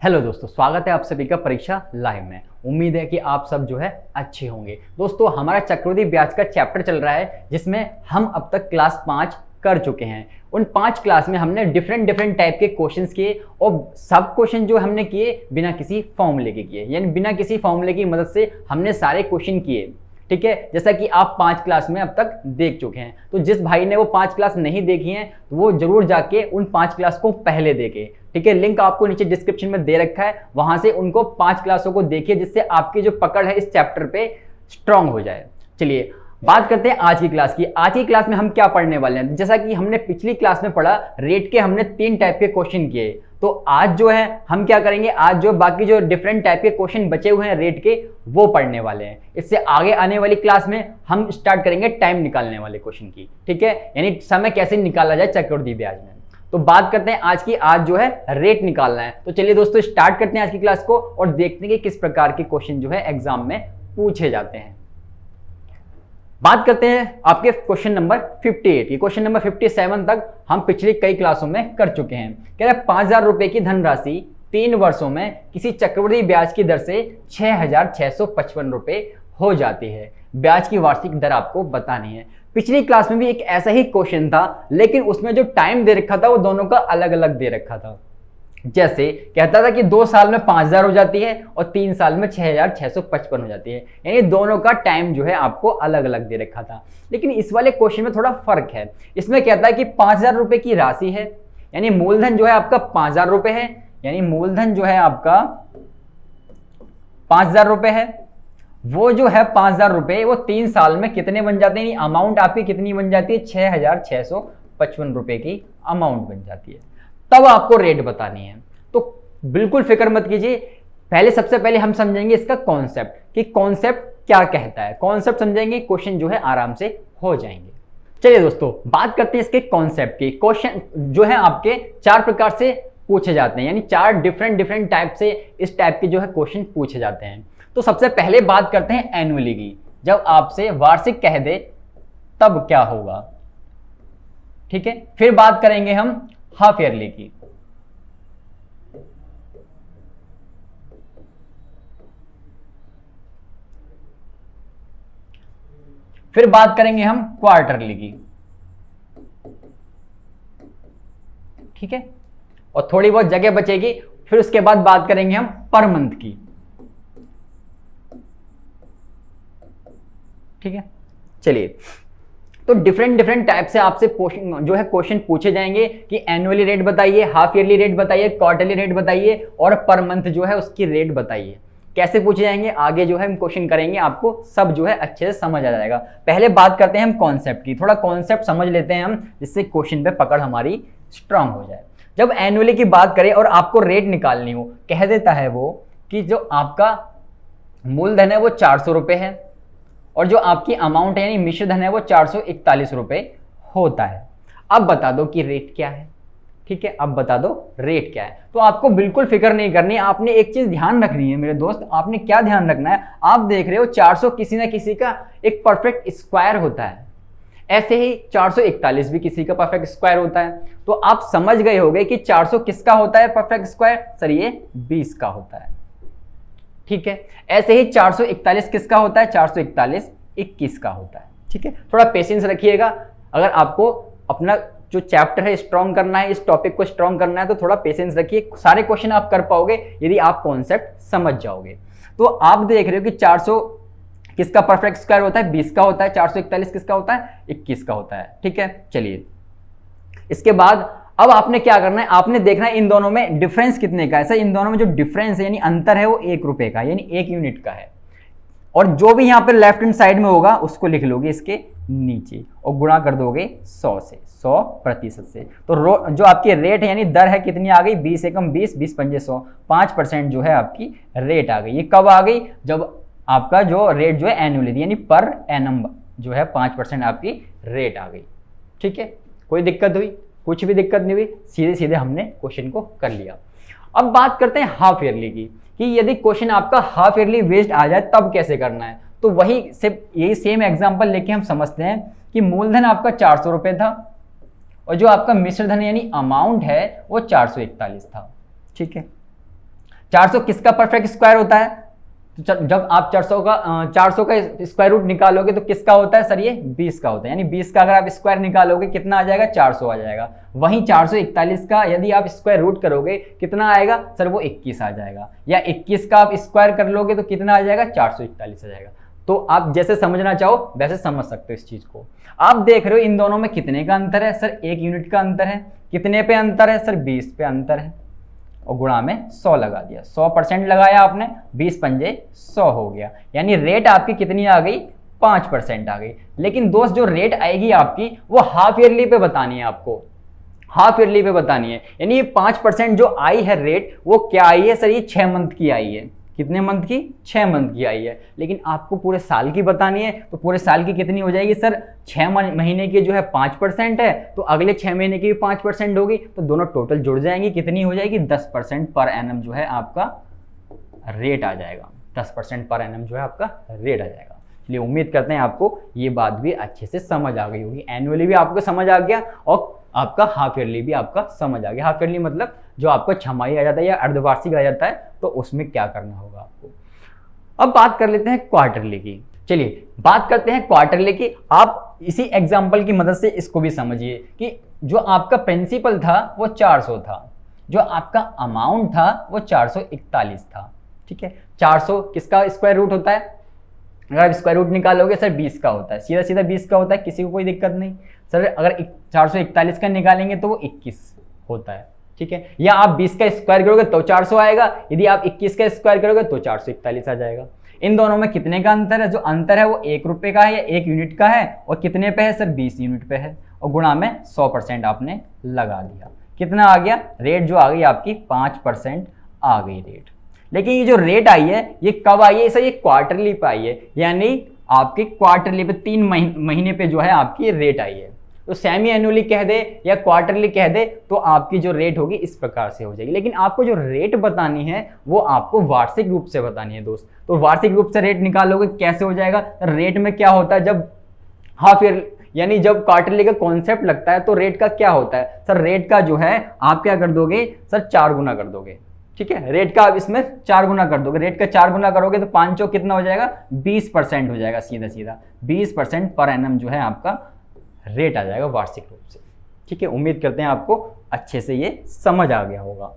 Hello दोस्तों, स्वागत है आप सभी का परीक्षा लाइव में। उम्मीद है कि आप सब जो है अच्छे होंगे। दोस्तों, हमारा चक्रवृद्धि ब्याज का चैप्टर चल रहा है जिसमें हम अब तक क्लास 5 कर चुके हैं। उन 5 क्लास में हमने डिफरेंट टाइप के क्वेश्चंस किए और सब क्वेश्चन जो हमने किए बिना किसी फॉर्मूले के किए, यानी बिना किसी फॉर्मूले की मदद से हमने सारे क्वेश्चन किए। ठीक है, जैसा कि आप 5 क्लास में अब तक देख चुके हैं। तो जिस भाई ने वो 5 क्लास नहीं देखी हैं तो वो जरूर जाके उन 5 क्लास को पहले देखे। ठीक है, लिंक आपको नीचे डिस्क्रिप्शन में दे रखा है, वहां से उनको 5 क्लासों को देखिए जिससे आपकी जो पकड़ है इस चैप्टर पे स्ट्रांग हो जाए। चलिए बात करते हैं आज की क्लास की। आज की क्लास में हम क्या पढ़ने वाले हैं, जैसा कि हमने पिछली क्लास में पढ़ा, रेट के हमने 3 टाइप के क्वेश्चन किए। तो आज जो है हम क्या करेंगे, आज जो बाकी जो डिफरेंट टाइप के क्वेश्चन बचे हुए हैं रेट के, वो पढ़ने वाले हैं। इससे आगे आने वाली क्लास में हम स्टार्ट करेंगे टाइम निकालने वाले क्वेश्चन की। ठीक है, यानी समय कैसे निकाला जाए चक्रवृद्धि ब्याज में। तो बात करते हैं आज की, आज जो है रेट निकालना है। तो चलिए दोस्तों स्टार्ट करते हैं आज की क्लास को और देखते हैं कि किस प्रकार के क्वेश्चन जो है एग्जाम में पूछे जाते हैं। बात करते हैं आपके क्वेश्चन नंबर 58 की। क्वेश्चन नंबर 57 तक हम पिछली कई क्लासों में कर चुके हैं। कह रहे 5,000 रुपए की धनराशि 3 वर्षों में किसी चक्रवृद्धि ब्याज की दर से 6,655 रुपए हो जाती है। ब्याज की वार्षिक दर आपको बतानी है। पिछली क्लास में भी एक ऐसा ही क्वेश्चन था, लेकिन उसमें जो टाइम दे रखा था वो दोनों का अलग अलग दे रखा था। जैसे कहता था कि 2 साल में 5,000 हो जाती है और 3 साल में 6,655 हो जाती है, यानी दोनों का टाइम जो है आपको अलग अलग दे रखा था। लेकिन इस वाले क्वेश्चन में थोड़ा फर्क है। इसमें कहता है कि 5,000 रुपए की राशि है, यानी मूलधन जो है आपका 5,000 रुपए है, यानी मूलधन जो है आपका 5,000 रुपए है। वो जो है 5,000 रुपए वो 3 साल में कितने बन जाते हैं, अमाउंट आपकी कितनी बन जाती है, 6,655 रुपए की अमाउंट बन जाती है। तब आपको रेट बतानी है। तो बिल्कुल फिक्र मत कीजिए, सबसे पहले हम समझेंगे इसका कॉन्सेप्ट कि कॉन्सेप्ट क्या कहता है। कॉन्सेप्ट समझेंगे, क्वेश्चन जो है आराम से हो जाएंगे। चलिए दोस्तों बात करते हैं इसके कॉन्सेप्ट की। क्वेश्चन जो है आपके 4 प्रकार से पूछे जाते हैं, यानी 4 डिफरेंट टाइप से इस टाइप के जो है क्वेश्चन पूछे जाते हैं। तो सबसे पहले बात करते हैं एनुअली की। जब आपसे वार्षिक कह दे तब क्या होगा। ठीक है, फिर बात करेंगे हम हाफ ईयरली की। फिर बात करेंगे हम क्वार्टरली की। ठीक है, और थोड़ी बहुत जगह बचेगी, फिर उसके बाद बात करेंगे हम पर मंथ की। ठीक है, चलिए तो डिफरेंट टाइप से आपसे जो है क्वेश्चन पूछे जाएंगे कि एनुअली रेट बताइए, हाफ ईयरली रेट बताइए, क्वार्टरली रेट बताइए और पर मंथ जो है उसकी रेट बताइए। कैसे पूछे जाएंगे आगे जो है हम क्वेश्चन करेंगे, आपको सब जो है अच्छे से समझ आ जाएगा। पहले बात करते हैं हम कॉन्सेप्ट की। थोड़ा कॉन्सेप्ट समझ लेते हैं हम, जिससे क्वेश्चन पे पकड़ हमारी स्ट्रांग हो जाए। जब एनुअली की बात करें और आपको रेट निकालनी हो, कह देता है वो कि जो आपका मूलधन है वो 400 रुपए है और जो आपकी अमाउंट है यानी मिश्र धन है वो 441 रुपए होता है। अब बता दो कि रेट क्या है। ठीक है, अब बता दो रेट क्या है। तो आपको बिल्कुल फिक्र नहीं करनी, आपने एक चीज ध्यान रखनी है मेरे दोस्त। आपने क्या ध्यान रखना है, आप देख रहे हो 400 किसी ना किसी का एक परफेक्ट स्क्वायर होता है, ऐसे ही 441 भी किसी का परफेक्ट स्क्वायर होता है। तो आप समझ गए होंगे कि 400 किसका होता है परफेक्ट स्क्वायर, सर ये 20 का होता है। ठीक है, ऐसे ही 441 किसका होता है, 441 21 का होता है। ठीक है, थोड़ा पेशेंस रखिएगा। अगर आपको अपना जो चैप्टर है स्ट्रॉन्ग करना है, इस टॉपिक को स्ट्रॉन्ग करना है, तो थोड़ा पेशेंस रखिए। सारे क्वेश्चन आप कर पाओगे यदि आप कॉन्सेप्ट समझ जाओगे। तो आप देख रहे हो कि 400 किसका परफेक्ट स्क्वायर होता है, 20 का होता है। 441 किसका होता है, 21 का होता है। ठीक है, चलिए इसके बाद अब आपने क्या करना है, आपने देखना है इन दोनों में डिफरेंस कितने का है। सर इन दोनों में जो डिफरेंस है यानी अंतर है वो 1 रुपए का, यानी 1 यूनिट का है। और जो भी यहां पर लेफ्ट हैंड साइड में होगा उसको लिख लोगे इसके नीचे और गुणा कर दोगे 100 से, 100% से। तो जो आपकी रेट है यानी दर है कितनी आ गई, 20 एकम 20, 20 पंजे 100, 5% जो है आपकी रेट आ गई। ये कब आ गई, जब आपका जो रेट जो है एनुअली यानी पर एनम जो है 5% आपकी रेट आ गई। ठीक है, कोई दिक्कत हुई, कुछ भी दिक्कत नहीं हुई, सीधे सीधे हमने क्वेश्चन को कर लिया। अब बात करते हैं हाफ ईयरली की कि यदि क्वेश्चन आपका हाफ ईयरली वेस्ट आ जाए तब कैसे करना है। तो वही सिर्फ यही सेम एग्जांपल लेके हम समझते हैं कि मूलधन आपका 400 रुपए था और जो आपका मिश्र धन यानी अमाउंट है वो 441 था। ठीक है, 400 किसका परफेक्ट स्क्वायर होता है? तो जब आप 400 का स्क्वायर रूट निकालोगे तो किसका होता है सर? ये 20 का होता है। यानी 20 का अगर आप स्क्वायर निकालोगे कितना आ जाएगा? 400 आ जाएगा। वहीं 441 का यदि आप स्क्वायर रूट करोगे कितना आएगा सर? वो 21 आ जाएगा। या 21 का आप स्क्वायर कर लोगे तो कितना आ जाएगा? 441 आ जाएगा। तो आप जैसे समझना चाहो वैसे समझ सकते हो इस चीज को। आप देख रहे हो इन दोनों में कितने का अंतर है सर? 1 यूनिट का अंतर है। कितने पे अंतर है सर? 20 पे अंतर है। और गुणा में 100 लगा दिया, 100% लगाया आपने, 20 पंजे 100 हो गया। यानी रेट आपकी कितनी आ गई? 5% आ गई। लेकिन दोस्त जो रेट आएगी आपकी वो हाफ ईयरली पे बतानी है आपको, हाफ ईयरली पे बतानी है। यानी ये 5% जो आई है रेट वो क्या आई है सर? ये 6 मंथ की आई है। कितने मंथ की? 6 मंथ की आई है। लेकिन आपको पूरे साल की बतानी है तो पूरे साल की कितनी हो जाएगी सर? 6 महीने की जो है 5% है तो अगले 6 महीने की भी 5% होगी, तो दोनों टोटल जुड़ जाएंगी। कितनी हो जाएगी? 10% पर एनम जो है आपका रेट आ जाएगा। 10% पर एनम जो है आपका रेट आ जाएगा। इसलिए उम्मीद करते हैं आपको ये बात भी अच्छे से समझ आ गई होगी। एनुअली भी आपको समझ आ गया और आपका हाफ ईयरली भी आपका समझ आ गया। हाफ ईयरली मतलब जो आपका छमाही आ जाता है या अर्धवार्षिक आ जाता है, तो उसमें क्या करना होगा आपको। अब बात कर लेते हैं क्वार्टरली की। चलिए बात करते हैं क्वार्टरली की। आप इसी एग्जांपल की मदद से इसको भी समझिए कि जो आपका प्रिंसिपल था वो 400 था, जो आपका अमाउंट था वो 441 था। ठीक है, 400 किसका स्क्वायर रूट होता है? अगर आप स्क्वायर रूट निकालोगे सर 20 का होता है, सीधा सीधा 20 का होता है, किसी को कोई दिक्कत नहीं। सर अगर 441 का निकालेंगे तो वो 21 होता है। ठीक है, या आप 20 का स्क्वायर करोगे तो 400 आएगा, यदि आप 21 का स्क्वायर करोगे तो 441 आ जाएगा। इन दोनों में कितने का अंतर है? जो अंतर है वो 1 रुपए का है या 1 यूनिट का है। और कितने पे है सर? 20 यूनिट पे है। और गुणा में 100% आपने लगा दिया। कितना आ गया? रेट जो आ गई आपकी 5% आ गई रेट। लेकिन ये जो रेट आई है ये कब आई है सर? ये क्वार्टरली पे आई है। यानी आपकी क्वार्टरली पे 3 महीने पे जो है आपकी रेट आई है। तो सेमी एनुअली कह दे या क्वार्टरली कह दे तो आपकी जो रेट होगी इस प्रकार से हो जाएगी। लेकिन आपको जो रेट बतानी है वो आपको वार्षिक रूप से बतानी है दोस्त। तो वार्षिक रूप से रेट निकालोगे कैसे हो जाएगा? रेट में क्या होता है? जब हाफ ईयर यानी जब क्वार्टरली का कॉन्सेप्ट लगता है तो रेट का क्या होता है सर? रेट का जो है आप क्या कर दोगे सर? 4 गुना कर दोगे। ठीक है, रेट का आप इसमें 4 गुना कर दोगे। रेट का 4 गुना करोगे तो 5 चौक कितना हो जाएगा? 20% हो जाएगा। सीधा सीधा 20% पर एनम जो है आपका रेट आ जाएगा वार्षिक रूप से। ठीक है, उम्मीद करते हैं आपको अच्छे से ये समझ आ गया होगा।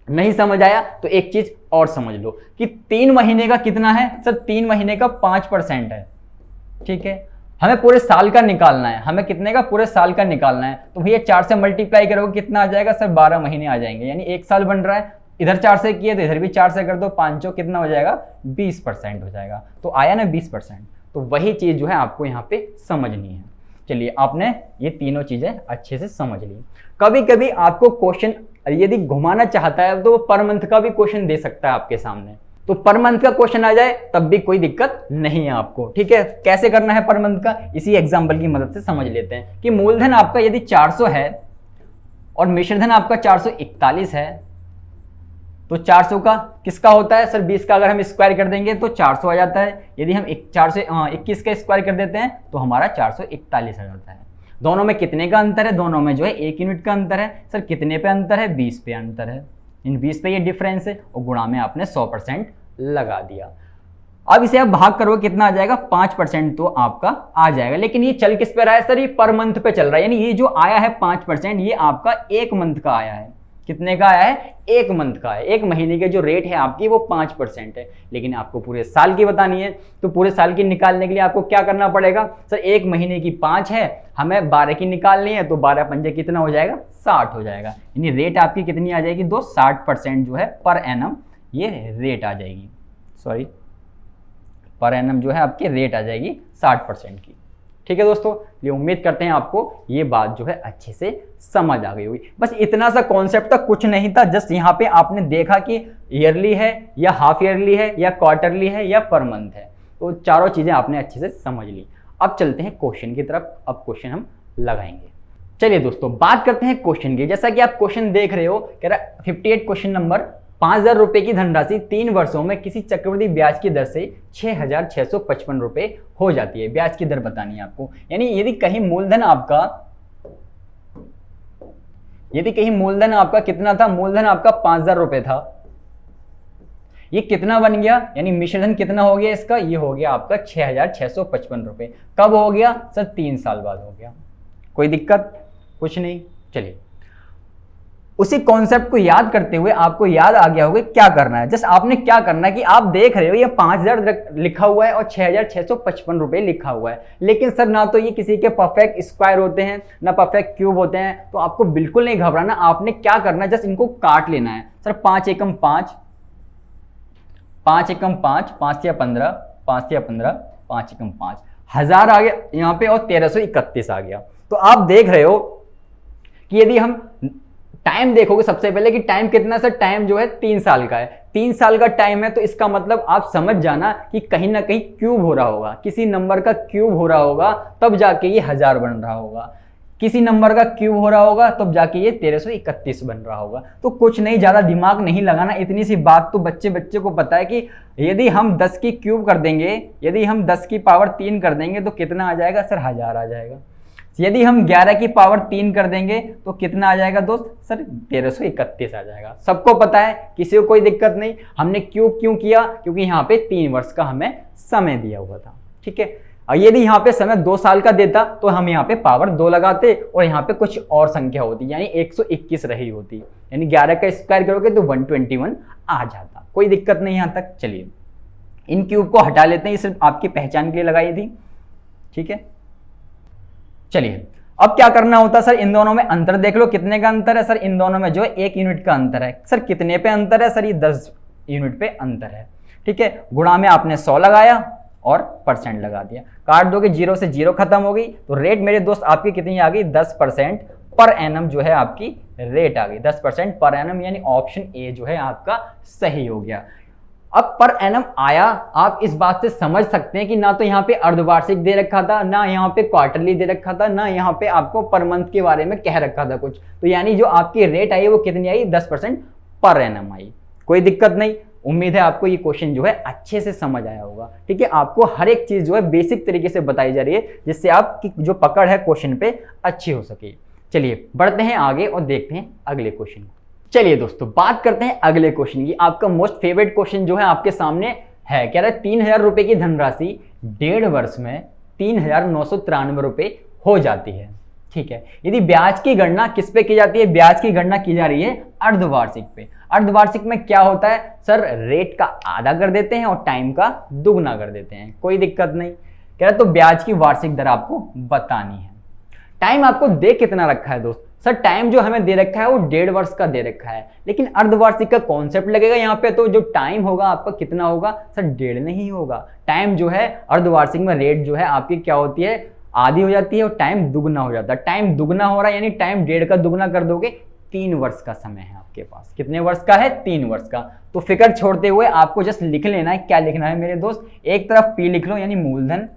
नहीं समझ आया तो एक चीज और समझ लो कि 3 महीने का कितना है सर? 3 महीने का 5% है। ठीक है, हमें पूरे साल का निकालना है। हमें कितने का? पूरे साल का निकालना है। तो भैया 4 से मल्टीप्लाई करोगे कितना आ जाएगा सर? 12 महीने आ जाएंगे। यानी 1 साल बन रहा है, इधर 4 से किए तो इधर भी 4 से कर दो, 5 चौक कितना हो जाएगा? 20% हो जाएगा। तो आया ना 20%। तो वही चीज जो है आपको यहाँ पे समझनी है। चलिए आपने ये तीनों चीजें अच्छे से समझ ली। कभी कभी आपको क्वेश्चन यदि घुमाना चाहता है तो वो पर मंथ का भी क्वेश्चन दे सकता है आपके सामने। तो पर मंथ का क्वेश्चन आ जाए तब भी कोई दिक्कत नहीं है आपको। ठीक है, कैसे करना है पर मंथ का? इसी एग्जांपल की मदद से समझ लेते हैं कि मूलधन आपका यदि 400 है और मिश्रधन आपका 441 है तो 400 का किसका होता है सर? 20 का अगर हम स्क्वायर कर देंगे तो 400 आ जाता है। यदि हम 421 का स्क्वायर कर देते हैं तो हमारा 441 आ जाता है। दोनों में कितने का अंतर है? दोनों में जो है 1 यूनिट का अंतर है। सर कितने पे अंतर है? 20 पे अंतर है। इन 20 पे ये डिफरेंस है और गुणा में आपने 100% लगा दिया। अब इसे आप भाग करोगे कितना आ जाएगा? 5% तो आपका आ जाएगा। लेकिन ये चल किस पे रहा है सर? ये पर मंथ पे चल रहा है। यानी ये जो आया है 5% ये आपका 1 मंथ का आया है। कितने का आया है? 1 मंथ का है। 1 महीने के जो रेट है आपकी वो 5% है। लेकिन आपको पूरे साल की बतानी है तो पूरे साल की निकालने के लिए आपको क्या करना पड़ेगा सर? 1 महीने की 5 है, हमें 12 की निकालनी है तो 12 पंजे कितना हो जाएगा? 60 हो जाएगा। यानी रेट आपकी कितनी आ जाएगी? 60% जो है पर एनम ये रेट आ जाएगी। सॉरी, पर एनम जो है आपकी रेट आ जाएगी 60% की। ठीक है दोस्तों, ये उम्मीद करते हैं आपको ये बात जो है अच्छे से समझ आ गई होगी। बस इतना सा कॉन्सेप्ट था, कुछ नहीं था। जस्ट यहाँ पे आपने देखा कि ईयरली है या हाफ ईयरली है या क्वार्टरली है या पर मंथ है। तो चारों चीजें आपने अच्छे से समझ ली। अब चलते हैं क्वेश्चन की तरफ। अब क्वेश्चन हम लगाएंगे। चलिए दोस्तों बात करते हैं क्वेश्चन की। जैसा कि आप क्वेश्चन देख रहे हो, कह रहा 58 क्वेश्चन नंबर, 5000 रुपए की धनराशि 3 वर्षों में किसी चक्रवृद्धि ब्याज की दर से 6655 रुपए हो जाती है। ब्याज की दर बतानी है आपको। यानी यदि कहीं मूलधन आपका कितना था? मूलधन आपका 5000 रुपए था। ये कितना बन गया, यानी मिश्रधन कितना हो गया इसका, ये हो गया आपका 6,655 रुपए। कब हो गया सर, 3 साल बाद हो गया। कोई दिक्कत, कुछ नहीं। चलिए, उसी कॉन्सेप्ट को याद करते हुए आपको याद आ गया होगा क्या करना है। जस्ट आपने क्या करना है कि आप देख रहे हो ये 5,000 लिखा हुआ है और 6,655 रुपए लिखा हुआ है, लेकिन सर ना तो ये किसी के परफेक्ट स्क्वायर होते हैं ना परफेक्ट क्यूब होते हैं, तो आपको बिल्कुल नहीं घबराना। आपने क्या करना है, जस्ट इनको काट लेना है। सर 5 एकम 5, 5 एकम 5, 5 या 15, 5 या 15, 5 एकम 5, 1000 आ गया यहाँ पे और 1331 आ गया। तो आप देख रहे हो कि यदि हम टाइम देखोगे सबसे पहले कि टाइम कितना, सर टाइम जो है 3 साल का है। 3 साल का टाइम है, तो इसका मतलब आप समझ जाना कि कहीं ना कहीं क्यूब हो रहा होगा, किसी नंबर का क्यूब हो रहा होगा, तब जाके ये 1000 बन रहा होगा। किसी नंबर का क्यूब हो रहा होगा तब जाके ये 1331 बन रहा होगा। तो कुछ नहीं, ज्यादा दिमाग नहीं लगाना, इतनी सी बात तो बच्चे को पता है कि यदि हम 10 की क्यूब कर देंगे, यदि हम 10 की पावर 3 कर देंगे तो कितना आ जाएगा सर, 1000 आ जाएगा। यदि हम 11 की पावर 3 कर देंगे तो कितना आ जाएगा दोस्त, सर 1331 आ जाएगा। सबको पता है, किसी को कोई दिक्कत नहीं। हमने क्यूब क्यों किया, क्योंकि यहाँ पे 3 वर्ष का हमें समय दिया हुआ था, ठीक है। और यदि यहाँ पे समय 2 साल का देता तो हम यहाँ पे पावर 2 लगाते और यहाँ पे कुछ और संख्या होती, यानी 121 रही होती, यानी 11 का स्क्वायर करोगे तो 121 आ जाता। कोई दिक्कत नहीं यहाँ तक। चलिए, इन क्यूब को हटा लेते हैं, ये सिर्फ आपकी पहचान के लिए लगाई थी, ठीक है। चलिए, अब क्या करना होता है सर, इन दोनों में अंतर देख लो, कितने का अंतर है सर, इन दोनों में जो है 1 यूनिट का अंतर है। सर कितने पे अंतर है, सर ये 10 यूनिट पे अंतर है, ठीक है। गुणा में आपने 100 लगाया और परसेंट लगा दिया, काट दोगे 0 से 0 खत्म हो गई, तो रेट मेरे दोस्त आपकी कितनी आ गई, 10% पर एनम जो है आपकी रेट आ गई, 10% पर एनम, यानी ऑप्शन ए जो है आपका सही हो गया। अब पर एनम आया, आप इस बात से समझ सकते हैं कि ना तो यहाँ पे अर्धवार्षिक दे रखा था, ना यहाँ पे क्वार्टरली दे रखा था, ना यहाँ पे आपको पर मंथ के बारे में कह रखा था कुछ। तो यानी जो आपकी रेट आई वो कितनी आई, 10% पर एनम आई। कोई दिक्कत नहीं, उम्मीद है आपको ये क्वेश्चन जो है अच्छे से समझ आया होगा, ठीक है। आपको हर एक चीज जो है बेसिक तरीके से बताई जा रही है, जिससे आपकी जो पकड़ है क्वेश्चन पे अच्छी हो सके। चलिए बढ़ते हैं आगे और देखते हैं अगले क्वेश्चन को। चलिए दोस्तों, बात करते हैं अगले क्वेश्चन की। आपका मोस्ट फेवरेट क्वेश्चन जो है आपके सामने है, कह रहा है 3,000 रुपए की धनराशि 1.5 वर्ष में 3,993 रुपए हो जाती है, ठीक है। यदि ब्याज की गणना किस पे की जाती है, ब्याज की गणना की जा रही है अर्धवार्षिक पे। अर्धवार्षिक में क्या होता है सर, रेट का आधा कर देते हैं और टाइम का दुगना कर देते हैं। कोई दिक्कत नहीं, कह रहा तो ब्याज की वार्षिक दर आपको बतानी है। टाइम आपको दे कितना रखा है दोस्त, सर टाइम जो हमें दे रखा है वो 1.5 वर्ष का दे रखा है, लेकिन अर्धवार्षिक का कॉन्सेप्ट लगेगा यहाँ पे, तो जो टाइम होगा आपका कितना होगा सर, 1.5 नहीं होगा। टाइम जो है अर्धवार्षिक में रेट जो है आपकी क्या होती है, आधी हो जाती है और टाइम दुगना हो जाता है। टाइम दुगना हो रहा है यानी टाइम 1.5 का दुगना कर दोगे, 3 वर्ष का समय है आपके पास। कितने वर्ष का है, 3 वर्ष का। तो फिक्र छोड़ते हुए आपको जस्ट लिख लेना है, क्या लिखना है मेरे दोस्त, एक तरफ पी लिख लो यानी मूलधन,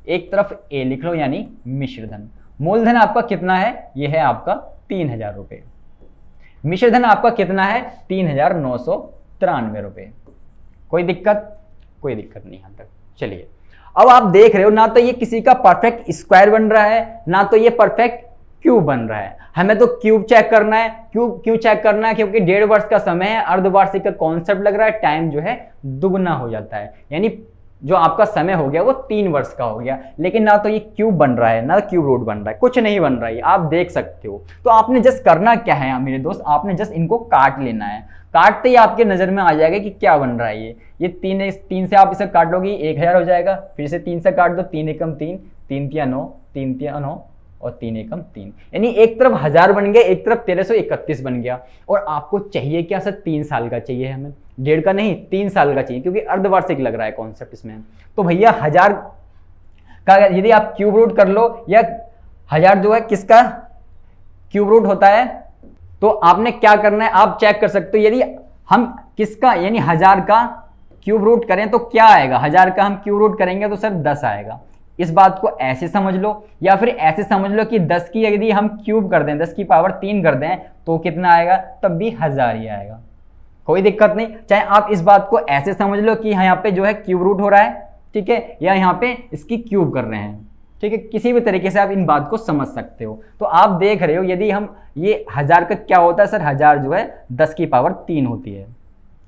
एक तरफ ए लिख लो यानी मिश्रधन। मूलधन आपका कितना है, यह है आपका 3,000 रुपए। मिश्रधन आपका कितना है, 3,993 रुपए। कोई दिक्कत, कोई दिक्कत नहीं यहां तक। चलिए, अब आप देख रहे हो ना तो ये किसी का परफेक्ट स्क्वायर बन रहा है, ना तो ये परफेक्ट क्यूब बन रहा है। हमें तो क्यूब चेक करना है। क्यूब क्यों चेक करना है, क्योंकि 1.5 वर्ष का समय है, अर्धवार्षिक का कॉन्सेप्ट लग रहा है, टाइम जो है दुगना हो जाता है, यानी जो आपका समय हो गया वो 3 वर्ष का हो गया। लेकिन ना तो ये क्यूब बन रहा है, ना क्यूब रूट बन रहा है, कुछ नहीं बन रहा है, आप देख सकते हो। तो आपने जस्ट करना क्या है मेरे दोस्त, आपने जस्ट इनको काट लेना है। काटते ही आपके नजर में आ जाएगा कि क्या बन रहा है। ये 3 से आप इसे काटोगे 1,000 हो जाएगा, फिर से 3 से काट दो, 3 एकम 3, 3 तिया 9, 3 तिया 9 और 3 एकम 3, यानी एक तरफ 1000 बन गया, एक तरफ 1331 बन गया। और आपको चाहिए क्या सर, 3 साल का चाहिए हमें, 1.5 का नहीं, 3 साल का चाहिए, क्योंकि अर्धवार्षिक लग रहा है कॉन्सेप्ट इसमें। तो भैया 1000 का यदि आप क्यूब रूट कर लो, या 1000 जो है किसका क्यूब रूट होता है, तो आपने क्या करना है, आप चेक कर सकते हो। यदि हम किसका यानी 1000 का क्यूब रूट करें तो क्या आएगा, 1000 का हम क्यूब रूट करेंगे तो सर 10 आएगा। इस बात को ऐसे समझ लो, या फिर ऐसे समझ लो कि 10 की यदि हम क्यूब कर दें, 10 की पावर 3 कर दें तो कितना आएगा, तब भी 1000 ही आएगा। कोई दिक्कत नहीं, चाहे आप इस बात को ऐसे समझ लो कि यहाँ पे जो है क्यूब रूट हो रहा है, ठीक है, या यहाँ पे इसकी क्यूब कर रहे हैं, ठीक है, किसी भी तरीके से आप इन बात को समझ सकते हो। तो आप देख रहे हो यदि हम ये 1000 का क्या होता है सर, 1000 जो है 10 की पावर 3 होती है,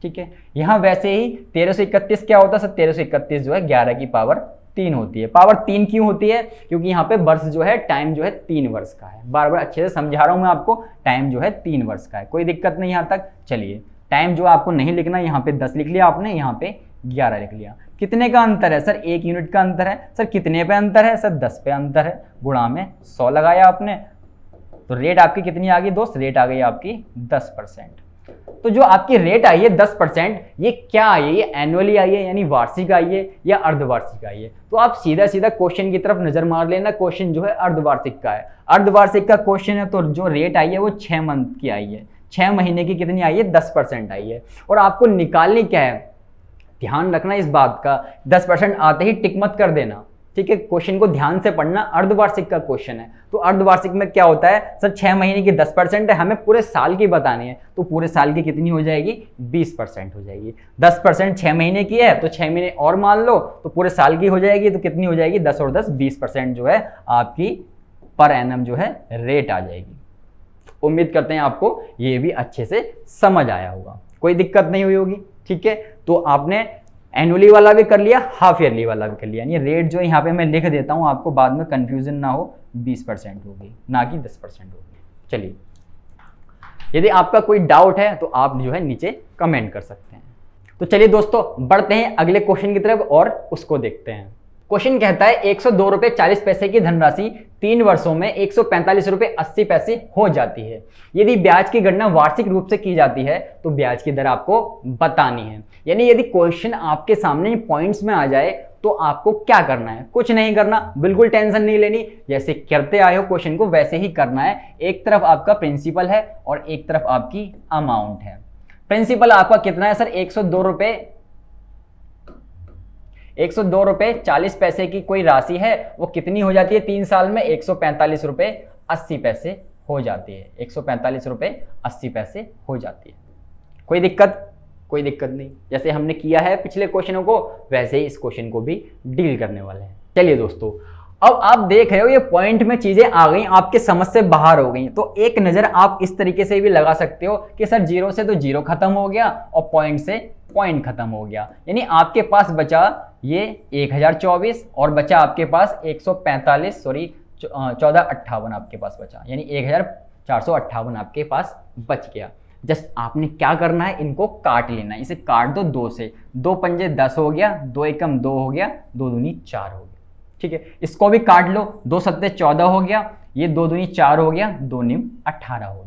ठीक है। यहाँ वैसे ही 1331 क्या होता है सर, 1331 जो है 11 की पावर 3 होती है। पावर 3 क्यों होती है, क्योंकि यहाँ पे वर्ष जो है, टाइम जो है 3 वर्ष का है। बार बार अच्छे से समझा रहा हूँ मैं आपको, टाइम जो है 3 वर्ष का है, कोई दिक्कत नहीं यहाँ तक। चलिए, टाइम जो आपको नहीं लिखना, यहाँ पे 10 लिख लिया आपने, यहाँ पे 11 लिख लिया। कितने का अंतर है सर, 1 यूनिट का अंतर है। सर कितने पे अंतर है, सर 10 पे अंतर है। गुणा में 100 लगाया आपने, तो रेट आपकी कितनी आ गई दोस्त, रेट आ गई आपकी 10%। तो जो आपकी रेट आई है 10%, ये क्या आई है, ये एनुअली आई है यानी वार्षिक आई है या अर्धवार्षिक आई है। तो आप सीधा सीधा क्वेश्चन की तरफ नजर मार लेना, क्वेश्चन जो है अर्धवार्षिक का है। अर्धवार्षिक का क्वेश्चन है, तो जो रेट आई है वो 6 मंथ की आई है, 6 महीने की कितनी आई है, 10% आई है। और आपको निकालनी क्या है, ध्यान रखना इस बात का, 10% आते ही टिक मत कर देना, ठीक है। क्वेश्चन को ध्यान से पढ़ना, अर्धवार्षिक का क्वेश्चन है। तो अर्धवार्षिक में क्या होता है सर, 6 महीने की 10% है, हमें पूरे साल की बतानी है, तो पूरे साल की कितनी हो जाएगी, 20% हो जाएगी। 10% 6 महीने की है, तो 6 महीने और मान लो, तो पूरे साल की हो जाएगी, तो कितनी हो जाएगी, 10 और 10 20% जो है आपकी पर एनम जो है रेट आ जाएगी। उम्मीद करते हैं आपको ये भी अच्छे से समझ आया होगा, कोई दिक्कत नहीं हुई होगी, ठीक है। तो आपने एनुअली वाला भी कर लिया, हाफ ईयरली वाला भी कर लिया, यानी रेट जो यहाँ पे मैं लिख देता हूँ आपको, बाद में कंफ्यूजन ना हो, 20% होगी ना कि 10% होगी। चलिए, यदि आपका कोई डाउट है तो आप जो है नीचे कमेंट कर सकते हैं। तो चलिए दोस्तों, बढ़ते हैं अगले क्वेश्चन की तरफ और उसको देखते हैं। क्वेश्चन कहता है 102 रुपये 40 पैसे की धनराशि 3 वर्षों में 145 रुपये 80 पैसे हो जाती है। यदि ब्याज की गणना वार्षिक रूप से की जाती है तो ब्याज की दर आपको बतानी है। यानी यदि क्वेश्चन आपके सामने पॉइंट्स में आ जाए तो आपको क्या करना है, कुछ नहीं करना, बिल्कुल टेंशन नहीं लेनी, जैसे करते आए हो क्वेश्चन को वैसे ही करना है। एक तरफ आपका प्रिंसिपल है और एक तरफ आपकी अमाउंट है। प्रिंसिपल आपका कितना है सर, 102 रुपये 40 पैसे की कोई राशि है, वो कितनी हो जाती है 3 साल में, 145 रुपये 80 पैसे हो जाती है। 145 रुपये 80 पैसे हो जाती है। कोई दिक्कत, कोई दिक्कत नहीं। जैसे हमने किया है पिछले क्वेश्चनों को, वैसे ही इस क्वेश्चन को भी डील करने वाले हैं। चलिए दोस्तों, अब आप देख रहे हो ये पॉइंट में चीजें आ गई, आपके समझ से बाहर हो गई, तो एक नजर आप इस तरीके से भी लगा सकते हो कि सर 0 से तो 0 खत्म हो गया और पॉइंट से पॉइंट खत्म हो गया। यानी आपके पास बचा ये 1024 और बचा आपके पास 1458 आपके पास बचा, यानी 1458 आपके पास बच गया। जस्ट आपने क्या करना है, इनको काट लेना है। इसे काट दो 2 से, 2 पंजे 10 हो गया, 2 एकम 2 हो गया, 2 दूनी 4 हो गया, ठीक है। इसको भी काट लो, 2 सत्ते 14 हो गया, ये 2 दूनी 4 हो गया, 2 नीम 18 हो गया।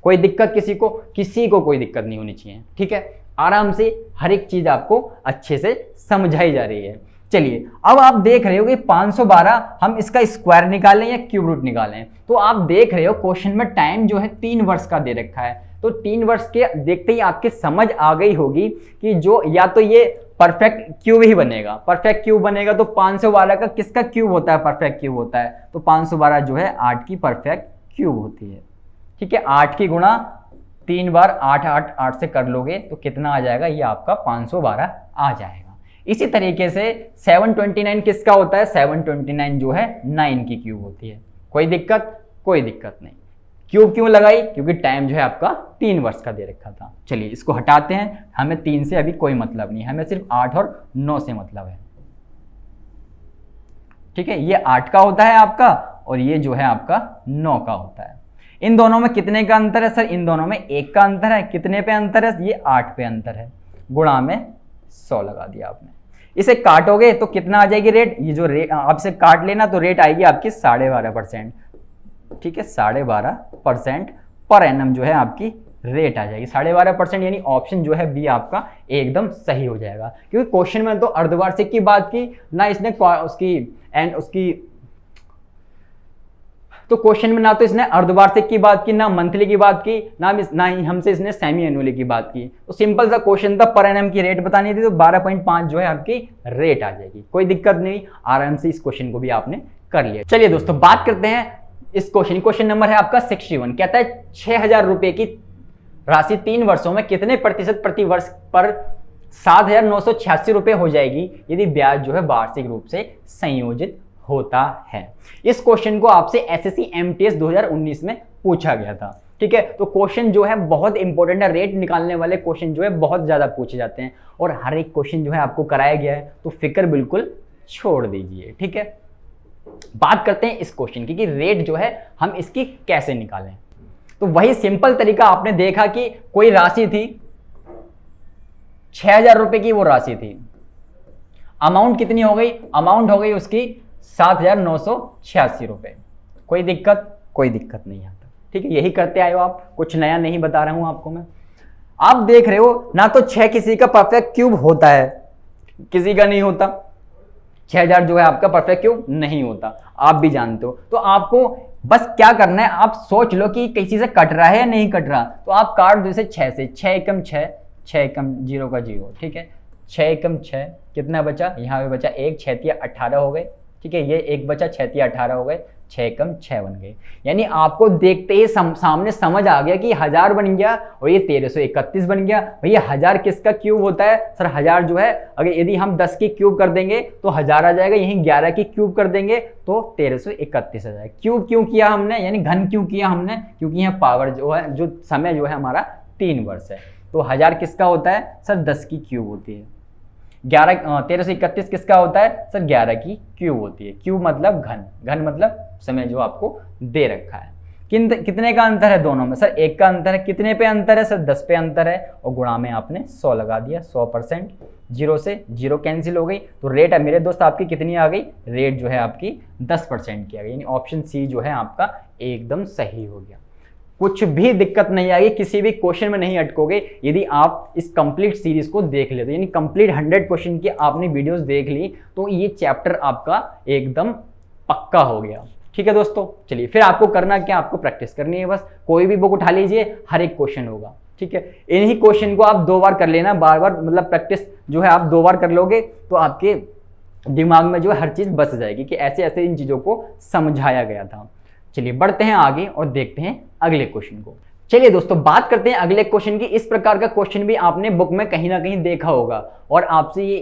कोई दिक्कत किसी को, किसी को कोई दिक्कत नहीं होनी चाहिए, ठीक है। आराम से हर एक चीज आपको अच्छे से समझाई जा रही है। चलिए, अब आप देख रहे हो कि 512 हम इसका स्क्वायर निकालें या क्यूब रूट निकालें। तो आप देख रहे हो क्वेश्चन में टाइम जो है 3 वर्ष का दे रखा है, तो 3 वर्ष के देखते ही आपके समझ आ गई होगी कि जो या तो ये परफेक्ट क्यूब ही बनेगा। परफेक्ट क्यूब बनेगा तो 512 का किसका क्यूब होता है, परफेक्ट क्यूब होता है। तो 512 जो है 8 की परफेक्ट क्यूब होती है, ठीक है। 8 की गुणा 3 बार 8 8 8 से कर लोगे तो कितना आ जाएगा, ये आपका 512 आ जाएगा। इसी तरीके से 729 किसका होता है, 729 जो है 9 की क्यूब होती है। कोई दिक्कत, कोई दिक्कत नहीं। क्यूब क्यों लगाई, क्योंकि टाइम जो है आपका 3 वर्ष का दे रखा था। चलिए इसको हटाते हैं, हमें 3 से अभी कोई मतलब नहीं, हमें सिर्फ 8 और 9 से मतलब है, ठीक है। ये 8 का होता है आपका और ये जो है आपका 9 का होता है। इन दोनों में कितने का अंतर है सर, इन दोनों में 1 का अंतर है। कितने पे अंतर है, ये 8 पे अंतर है। गुणा में 100 लगा दिया आपने। इसे काटोगे तो कितना आ जाएगी रेट, ये जो रेट आप इसे काट लेना तो रेट आएगी आपकी 12.5%, ठीक है। 12.5% पर एनम जो है आपकी रेट आ जाएगी। 12.5% यानी ऑप्शन जो है बी आपका एकदम सही हो जाएगा, क्योंकि क्वेश्चन में तो अर्धवार्षिक की बात की ना, इसने उसकी तो क्वेश्चन में ना तो इसने अर्धवार्षिक की बात की, ना मंथली की बात की, ना ही हमसे इसने सेमी एनुअली की बात की। तो सिंपल सा क्वेश्चन था, पर एनम की रेट बतानी थी, तो 12.5 जो है आपकी रेट आ जाएगी। कोई दिक्कत नहीं, आराम से इस क्वेश्चन को भी आपने कर लिया। चलिए दोस्तों, बात करते हैं इस क्वेश्चन नंबर है आपका 61। कहता है 6000 रुपए की राशि 3 वर्षों में कितने प्रतिशत प्रति वर्ष पर 7,986 रुपए हो जाएगी यदि ब्याज जो है वार्षिक रूप से संयोजित होता है। इस क्वेश्चन को आपसे एसएससी एमटीएस 2019 में पूछा गया था। ठीक है। तो क्वेश्चन जो है बहुत इंपॉर्टेंट है, रेट निकालने वाले क्वेश्चन जो है बहुत ज्यादा पूछे जाते हैं और हर एक क्वेश्चन जो है आपको कराया गया है, तो फिक्र बिल्कुल छोड़ दीजिए, ठीक है। बात करते हैं इस क्वेश्चन की कि रेट जो है हम इसकी कैसे निकालें। तो वही सिंपल तरीका आपने देखा कि कोई राशि थी 6,000 रुपए की, वो राशि थी, अमाउंट कितनी हो गई, अमाउंट हो गई उसकी 7,986 रुपए। कोई दिक्कत? कोई दिक्कत नहीं आता, ठीक है। यही करते आए हो आप, कुछ नया नहीं बता रहा हूं आपको मैं। आप देख रहे हो ना, तो 6 किसी का परफेक्ट क्यूब होता है, किसी का नहीं होता। 6,000 जो है आपका परफेक्ट क्यूब नहीं होता, आप भी जानते हो। तो आपको बस क्या करना है, आप सोच लो कि किसी से कट रहा है या नहीं कट रहा, तो आप काट दो इसे 6 से। 6 एकम 6, 6 एकम 0 का 0, ठीक है। 6 एकम 6, कितना बचा, यहाँ पे बचा 1, 6 तिया 18 हो गए, ठीक है। ये 1 बचा, 6 तिया 18 हो गए, 6 एकम 6 बन गए। यानी आपको देखते ही सामने समझ आ गया कि 1000 बन गया और ये 1331 बन गया। भैया 1000 किसका क्यूब होता है सर? 1000 जो है अगर यदि हम 10 की क्यूब कर देंगे तो 1000 आ जाएगा, यहीं 11 की क्यूब कर देंगे तो 1331 आ जाएगा। क्यूब क्यों किया हमने, यानी घन क्यों किया हमने? क्योंकि यहाँ पावर जो है, जो समय जो है हमारा 3 वर्ष है। तो 1000 किसका होता है सर? 10 की क्यूब होती है। 1331 किसका होता है सर? 11 की क्यूब होती है। क्यूब मतलब घन, घन मतलब समय जो आपको दे रखा है। कितने का अंतर है दोनों में सर? 1 का अंतर है। कितने पे अंतर है सर? 10 पे अंतर है, और गुणा में आपने 100 लगा दिया, 100%। 0 से 0 कैंसिल हो गई, तो रेट है मेरे दोस्त आपकी कितनी आ गई? रेट जो है आपकी 10% की आ गई, यानी ऑप्शन सी जो है आपका एकदम सही हो गया। कुछ भी दिक्कत नहीं आएगी, किसी भी क्वेश्चन में नहीं अटकोगे यदि आप इस कंप्लीट सीरीज को देख लेते, यानी कंप्लीट 100 क्वेश्चन की आपने वीडियोस देख ली, तो ये चैप्टर आपका एकदम पक्का हो गया, ठीक है दोस्तों। चलिए फिर आपको करना क्या, आपको प्रैक्टिस करनी है बस। कोई भी बुक उठा लीजिए, हर एक क्वेश्चन होगा, ठीक है। इन्हीं क्वेश्चन को आप 2 बार कर लेना, बार बार, मतलब प्रैक्टिस जो है आप 2 बार कर लोगे तो आपके दिमाग में जो है हर चीज बस जाएगी कि ऐसे ऐसे इन चीजों को समझाया गया था। चलिए बढ़ते हैं आगे और देखते हैं अगले क्वेश्चन को। चलिए दोस्तों बात करते हैं अगले क्वेश्चन की। इस प्रकार का क्वेश्चन भी आपने बुक में कहीं ना कहीं देखा होगा और आपसे ये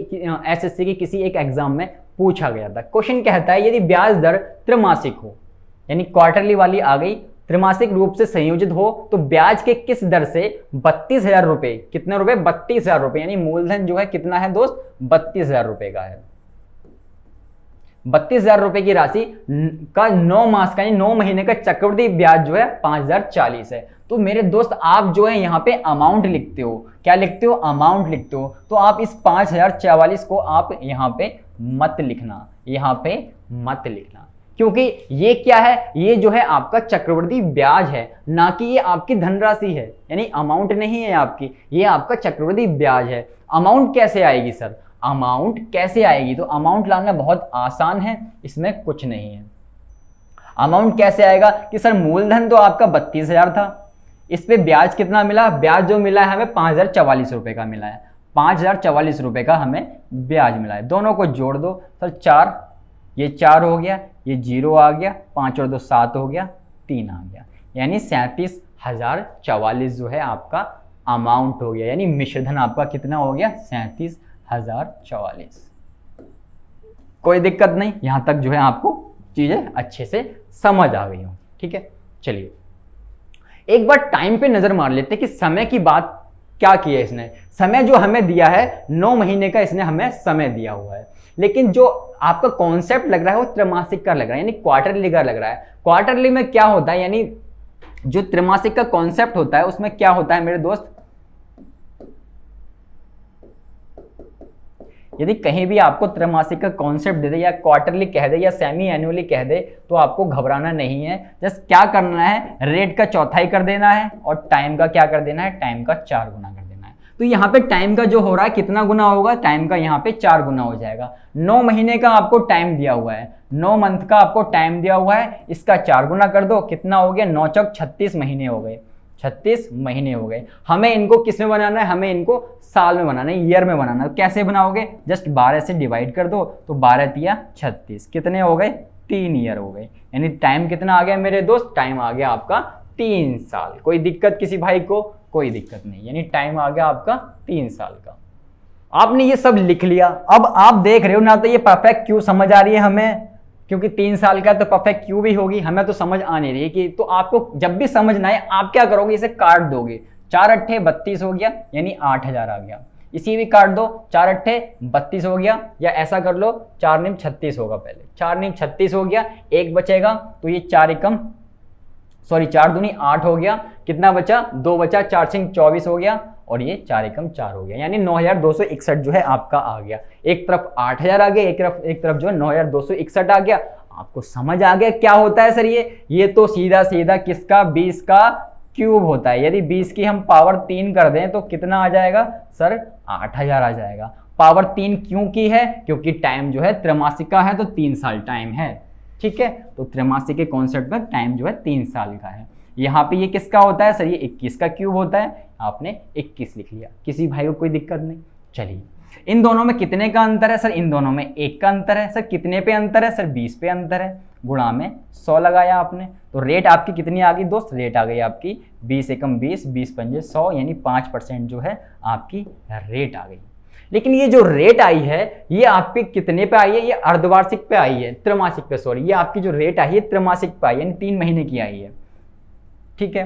एसएससी की किसी एक एग्जाम में पूछा गया था। क्वेश्चन कहता है यदि ब्याज दर त्रैमासिक हो, यानी क्वार्टरली वाली आ गई, त्रैमासिक रूप से संयोजित हो, तो ब्याज के किस दर से 32,000 रुपए, कितने रुपए? 32,000 रुपए, यानी मूलधन जो है कितना है दोस्त? 32,000 रुपए का है। 32,000 रुपए की राशि का 9 मास का, यानी 9 महीने का चक्रवृद्धि ब्याज जो है 5,040 है। तो मेरे दोस्त आप जो है यहाँ पे अमाउंट लिखते हो, क्या लिखते हो? अमाउंट लिखते हो। तो आप इस 5,044 को आप यहाँ पे मत लिखना, यहाँ पे मत लिखना, क्योंकि ये क्या है? ये जो है आपका चक्रवृद्धि ब्याज है, ना कि ये आपकी धनराशि है, यानी अमाउंट नहीं है आपकी, ये आपका चक्रवृद्धि ब्याज है। अमाउंट कैसे आएगी सर? अमाउंट कैसे आएगी? तो अमाउंट लाना बहुत आसान है, इसमें कुछ नहीं है। अमाउंट कैसे आएगा कि सर मूलधन तो आपका 32,000 था, इस पे ब्याज कितना मिला? ब्याज जो मिला है हमें 5,044 रुपए का मिला है, 5,044 रुपए का हमें ब्याज मिला है। दोनों को जोड़ दो सर, 4, ये 4 हो गया, ये 0 आ गया, 5 और 2 7 हो गया, 3 आ गया, यानी 37,044 जो है आपका अमाउंट हो गया, यानी मिश्रधन आपका कितना हो गया? 37,044। कोई दिक्कत नहीं, यहां तक जो है आपको चीजें अच्छे से समझ आ गई हो, ठीक है। चलिए एक बार टाइम पे नजर मार लेते हैं कि समय की बात क्या की है इसने। समय जो हमें दिया है 9 महीने का इसने हमें समय दिया हुआ है, लेकिन जो आपका कॉन्सेप्ट लग रहा है वो त्रैमासिक का लग रहा है, यानी क्वार्टरली का लग रहा है। क्वार्टरली में क्या होता है, यानी जो त्रैमासिक का कॉन्सेप्ट होता है उसमें क्या होता है मेरे दोस्त, यदि कहीं भी आपको त्रैमासिक का कॉन्सेप्ट दे दे या क्वार्टरली कह दे या सेमी एनुअली कह दे तो आपको घबराना नहीं है। जस्ट क्या करना है, रेट का चौथाई कर देना है और टाइम का क्या कर देना है? टाइम का 4 गुना कर देना है। तो यहाँ पे टाइम का जो हो रहा है कितना गुना होगा? टाइम का यहाँ पे 4 गुना हो जाएगा। 9 महीने का आपको टाइम दिया हुआ है, 9 मंथ का आपको टाइम दिया हुआ है, इसका 4 गुना कर दो, कितना हो गया? 9 चौक 36 महीने हो गए, 36 महीने हो गए। हमें इनको किस में बनाना है? हमें इनको साल में बनाना है, ईयर में बनाना है। कैसे बनाओगे? जस्ट 12 से डिवाइड कर दो, तो 12 तिया 36, कितने हो गए? 3 ईयर हो गए। यानी टाइम कितना आ गया मेरे दोस्त? टाइम आ गया आपका 3 साल। कोई दिक्कत किसी भाई को? कोई दिक्कत नहीं, यानी टाइम आ गया आपका 3 साल का। आपने ये सब लिख लिया, अब आप देख रहे हो ना, तो ये परफेक्ट क्यों समझ आ रही है हमें क्योंकि 3 साल का तो परफेक्ट क्यूब ही होगी, हमें तो समझ आ नहीं रही कि, तो आपको जब भी समझना है आप क्या करोगे, इसे काट दोगे। 4 अट्ठे 32 हो गया यानी 8000 आ गया। इसी भी काट दो, 4 अट्ठे 32 हो गया, या ऐसा कर लो 4 निम 36 होगा, पहले 4 निम 36 हो गया, एक बचेगा तो ये 4 दूनी 8 हो गया, कितना बचा 2 बचा, 4 सिंह 24 हो गया, और ये 4 एकम 4 हो गया, यानी 9261 जो है आपका आ गया। एक तरफ 8000 आ गया, एक तरफ जो है 9261 आ गया। आपको समझ आ गया क्या होता है सर ये तो सीधा सीधा किसका 20 का क्यूब होता है। यदि 20 की हम पावर 3 कर दें तो कितना आ जाएगा सर 8000 आ जाएगा। पावर 3 क्यों की है, क्योंकि टाइम जो है त्रैमासिक का है तो 3 साल टाइम है, ठीक है। तो त्रैमासिक के कॉन्सेप्ट में टाइम जो है 3 साल का है। यहाँ पे ये किसका होता है सर, ये 21 का क्यूब होता है, आपने 21 लिख लिया, किसी भाई को कोई दिक्कत नहीं। चलिए इन दोनों में कितने का अंतर है सर, इन दोनों में 1 का अंतर है सर। कितने पे अंतर है सर, 20 पे अंतर है, गुणा में 100 लगाया आपने, तो रेट आपकी कितनी आ गई दोस्त, रेट आ गई आपकी 20 एकम 20, 20 पंजे 100, यानी 5% जो है आपकी रेट आ गई। लेकिन ये जो रेट आई है ये आपके कितने पे आई है, ये अर्धवार्षिक पे आई है, त्रैमासिक पे सॉरी, ये आपकी जो रेट आई है त्रैमासिक पे आई है, यानी 3 महीने की आई है, ठीक है।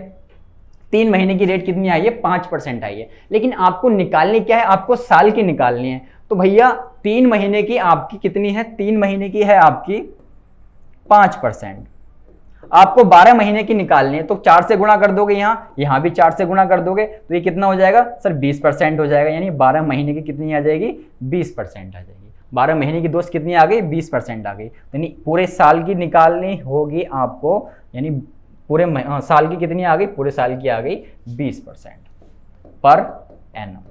3 महीने की रेट कितनी आई है, 5% आई है। लेकिन आपको निकालनी क्या है, आपको साल की निकालनी है। तो भैया 3 महीने की आपकी कितनी है, 3 महीने की है आपकी 5%। आपको 12 महीने की निकालनी है, तो 4 से गुणा कर दोगे, यहां भी 4 से गुणा कर दोगे, तो ये कितना हो जाएगा सर 20% हो जाएगा। यानी 12 महीने की कितनी आ जाएगी, 20% आ जाएगी। 12 महीने की दोस्त कितनी आ गई, 20% आ गई। यानी पूरे साल की निकालनी होगी आपको, यानी पूरे साल की कितनी आ गई, पूरे साल की आ गई 20% पर एनम।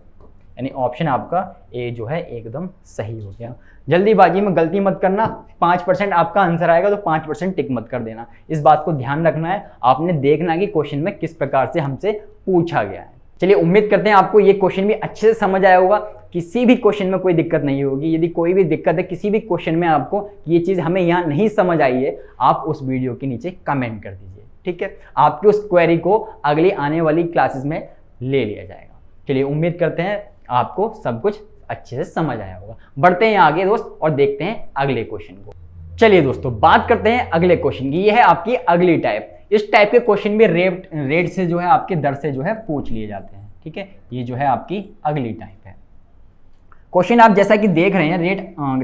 यानी ऑप्शन आपका ए जो है एकदम सही हो गया। जल्दीबाजी में गलती मत करना, 5% आपका आंसर आएगा तो 5% टिक मत कर देना। इस बात को ध्यान रखना है, आपने देखना है कि क्वेश्चन में किस प्रकार से हमसे पूछा गया है। चलिए उम्मीद करते हैं आपको ये क्वेश्चन भी अच्छे से समझ आया होगा, किसी भी क्वेश्चन में कोई दिक्कत नहीं होगी। यदि कोई भी दिक्कत है किसी भी क्वेश्चन में, आपको ये चीज़ हमें यहाँ नहीं समझ आई है, आप उस वीडियो के नीचे कमेंट कर दीजिए, ठीक है। आपकी उस क्वेरी को अगली आने वाली क्लासेस में ले लिया जाएगा। चलिए उम्मीद करते हैं आपको सब कुछ अच्छे से समझ आया होगा। बढ़ते हैं आगे दोस्त और देखते हैं अगले क्वेश्चन को। चलिए दोस्तों बात करते हैं अगले क्वेश्चन की। ये है आपकी अगली टाइप। इस टाइप के क्वेश्चन भी रेट से जो है आपके दर से जो है पूछ लिए जाते हैं, ठीक है। ये जो है आपकी अगली टाइप है। क्वेश्चन आप जैसा कि देख रहे हैं,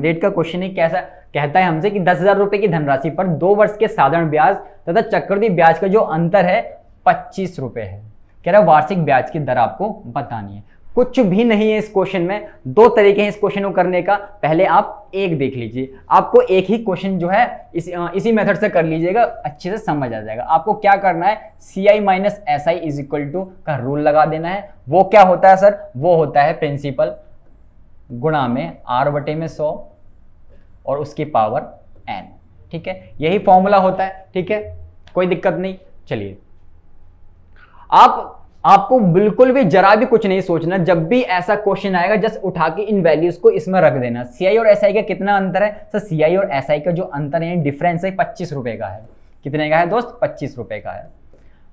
रेट का क्वेश्चन है, कैसा कहता है हमसे कि 10,000 रुपए की धनराशि पर 2 वर्ष के साधारण ब्याज तथा चक्रवृद्धि ब्याज का जो अंतर है 25 रुपए है। कह रहा है वार्षिक ब्याज की दर आपको बतानी है। कुछ भी नहीं है इस क्वेश्चन में, 2 तरीके हैं इस क्वेश्चन को करने का। पहले आप एक देख लीजिए, आपको एक ही क्वेश्चन जो है इसी मेथड से कर लीजिएगा, अच्छे से समझ आ जाएगा। आपको क्या करना है, CI minus SI is equal to का रूल लगा देना है। वो क्या होता है सर, वो होता है प्रिंसिपल गुणा में R/100 और उसकी पावर n, ठीक है। यही फॉर्मूला होता है, ठीक है, कोई दिक्कत नहीं। चलिए आपको बिल्कुल भी जरा भी कुछ नहीं सोचना, जब भी ऐसा क्वेश्चन आएगा जस्ट उठा के इन वैल्यूज को इसमें रख देना। CI और SI का कितना अंतर है सर, CI और SI का जो अंतर है डिफरेंस है 25 रुपए का है। कितने का है दोस्त, 25 रुपए का है।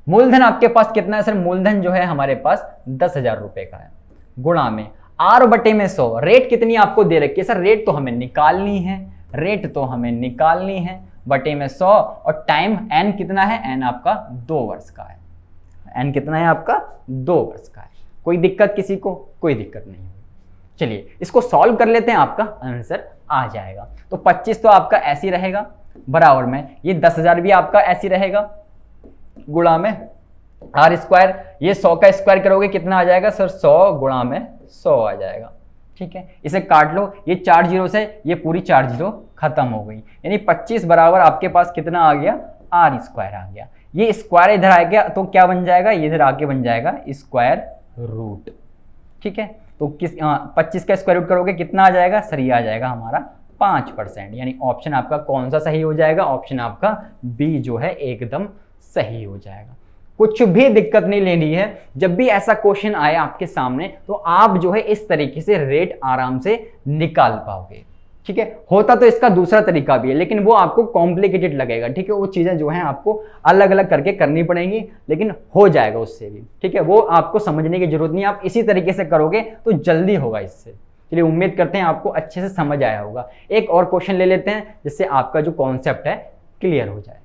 मूलधन आपके पास कितना है सर, मूलधन जो है हमारे पास 10,000 रुपए का है, गुणा में R/100। रेट कितनी आपको दे रखी है सर, रेट तो हमें निकालनी है, बटे में 100, और टाइम n कितना है, n आपका 2 वर्ष का है। n कितना है आपका, 2 वर्ष का है। कोई दिक्कत किसी को, कोई दिक्कत नहीं है। चलिए इसको सॉल्व कर लेते हैं, आपका आंसर आ जाएगा। तो 25 तो आपका ऐसी रहेगा, बराबर में ये 10,000 भी आपका ऐसी रहेगा, गुणा में R²। ये 100 का स्क्वायर करोगे कितना आ जाएगा सर, 100 गुणा में 100 आ जाएगा, ठीक है। इसे काट लो, ये 4 जीरो से ये पूरी 4 जीरो खत्म हो गई, यानी 25 बराबर आपके पास कितना आ गया, R² आ गया। ये स्क्वायर इधर आ गया तो क्या बन जाएगा, ये इधर आके बन जाएगा स्क्वायर रूट, ठीक है। तो 25 का स्क्वायर रूट करोगे कितना आ जाएगा सर, ये आ जाएगा हमारा 5%। यानी ऑप्शन आपका कौन सा सही हो जाएगा, ऑप्शन आपका बी जो है एकदम सही हो जाएगा। कुछ भी दिक्कत नहीं लेनी है, जब भी ऐसा क्वेश्चन आए आपके सामने तो आप जो है इस तरीके से रेट आराम से निकाल पाओगे, ठीक है। होता तो इसका दूसरा तरीका भी है, लेकिन वो आपको कॉम्प्लिकेटेड लगेगा, ठीक है। वो चीजें जो हैं आपको अलग अलग करके करनी पड़ेंगी, लेकिन हो जाएगा उससे भी, ठीक है। वो आपको समझने की जरूरत नहीं, आप इसी तरीके से करोगे तो जल्दी होगा इससे, चलिए उम्मीद करते हैं आपको अच्छे से समझ आया होगा। एक और क्वेश्चन ले लेते हैं जिससे आपका जो कॉन्सेप्ट है क्लियर हो जाए।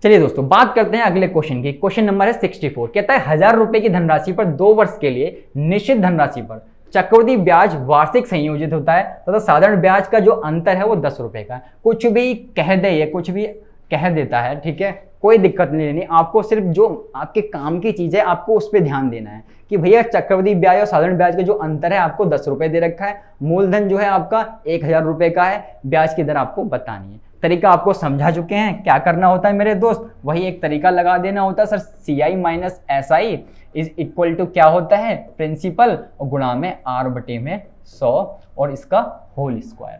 चलिए दोस्तों बात करते हैं अगले क्वेश्चन की। क्वेश्चन नंबर है 64। कहता है 1000 रुपए की धनराशि पर 2 वर्ष के लिए निश्चित धनराशि पर चक्रवृद्धि ब्याज वार्षिक संयोजित होता है तथा साधारण ब्याज का जो अंतर है वो 10 रुपए का है। कुछ भी कह दे, ये कुछ भी कह देता है, ठीक है, कोई दिक्कत नहीं लेनी आपको। सिर्फ जो आपके काम की चीज है आपको उस पर ध्यान देना है कि भैया चक्रवृद्धि ब्याज और साधारण ब्याज का जो अंतर है आपको 10 रुपए दे रखा है, मूलधन जो है आपका 1000 रुपए का है, ब्याज की दर आपको बतानी है। तरीका आपको समझा चुके हैं। क्या करना होता है मेरे दोस्त, वही एक तरीका लगा देना होता है। Sir CI minus SI is equal to क्या होता है, प्रिंसिपल और गुणा में R बटे में 100 और इसका होल स्क्वायर,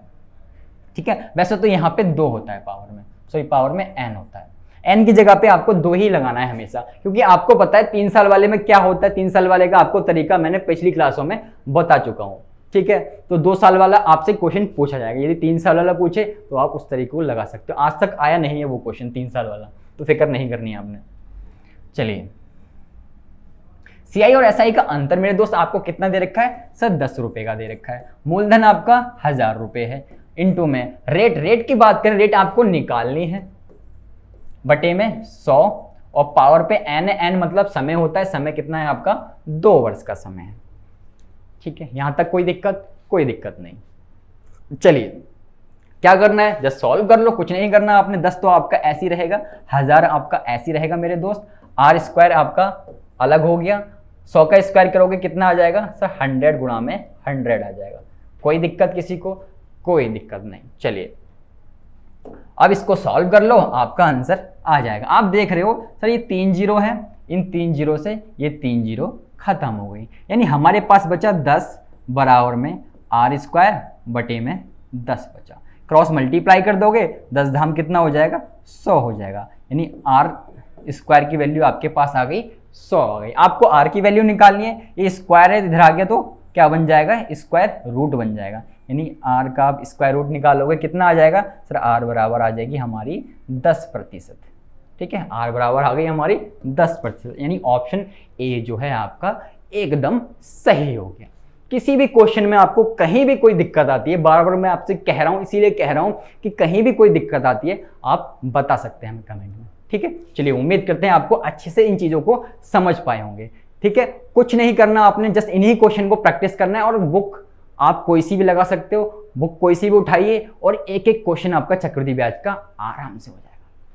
ठीक है। वैसे तो यहाँ पे 2 होता है पावर में, सॉरी पावर में n होता है। n की जगह पे आपको 2 ही लगाना है हमेशा, क्योंकि आपको पता है 3 साल वाले में क्या होता है। 3 साल वाले का आपको तरीका मैंने पिछली क्लासों में बता चुका हूँ, ठीक है। तो 2 साल वाला आपसे क्वेश्चन पूछा जाएगा। यदि 3 साल वाला पूछे तो आप उस तरीके को लगा सकते हो। आज तक आया नहीं है वो क्वेश्चन 3 साल वाला, तो फिक्र नहीं करनी है आपने। चलिए CI और SI का अंतर मेरे दोस्त आपको कितना दे रखा है, सर 10 रुपए का दे रखा है। मूलधन आपका 1000 रुपए है, इनटू में रेट की बात करें, रेट आपको निकालनी है, बटे में 100 और पावर पे n मतलब समय होता है। समय कितना है आपका, 2 वर्ष का समय है, ठीक है। यहां तक कोई दिक्कत नहीं। चलिए क्या करना है, जस्ट सॉल्व कर लो, कुछ नहीं करना आपने। 10 तो आपका ऐसी रहेगा, 1000 आपका ऐसी रहेगा मेरे दोस्त। R स्क्वायर आपका अलग हो गया, 100 का स्क्वायर करोगे कितना आ जाएगा सर, 100 गुणा में 100 आ जाएगा। कोई दिक्कत किसी को, कोई दिक्कत नहीं। चलिए अब इसको सॉल्व कर लो, आपका आंसर आ जाएगा। आप देख रहे हो सर ये 3 जीरो है, इन 3 जीरो से ये 3 जीरो खत्म हो गई, यानी हमारे पास बचा 10 बराबर में R स्क्वायर बटे में 10 बचा। क्रॉस मल्टीप्लाई कर दोगे, 10 धाम कितना हो जाएगा, 100 हो जाएगा, यानी R स्क्वायर की वैल्यू आपके पास आ गई 100 आ गई। आपको R की वैल्यू निकालनी है, ये स्क्वायर है इधर आ गया तो क्या बन जाएगा, स्क्वायर रूट बन जाएगा, यानी R का आप स्क्वायर रूट निकालोगे कितना आ जाएगा सर, R बराबर आ जाएगी हमारी 10%, ठीक है। R बराबर आ गई हमारी 10%, यानी ऑप्शन ए जो है आपका एकदम सही हो गया। किसी भी क्वेश्चन में आपको कहीं भी कोई दिक्कत आती है, बार बार मैं आपसे कह रहा हूं, इसीलिए कह रहा हूं कि कहीं भी कोई दिक्कत आती है आप बता सकते हैं हमें कमेंट में, ठीक है। चलिए उम्मीद करते हैं आपको अच्छे से इन चीजों को समझ पाए होंगे, ठीक है। कुछ नहीं करना आपने, जस्ट इन्हीं क्वेश्चन को प्रैक्टिस करना है। और बुक आप कोई सी भी लगा सकते हो, बुक कोई सी भी उठाइए और एक एक क्वेश्चन आपका चक्रवृद्धि ब्याज का आराम से हो जाएगा।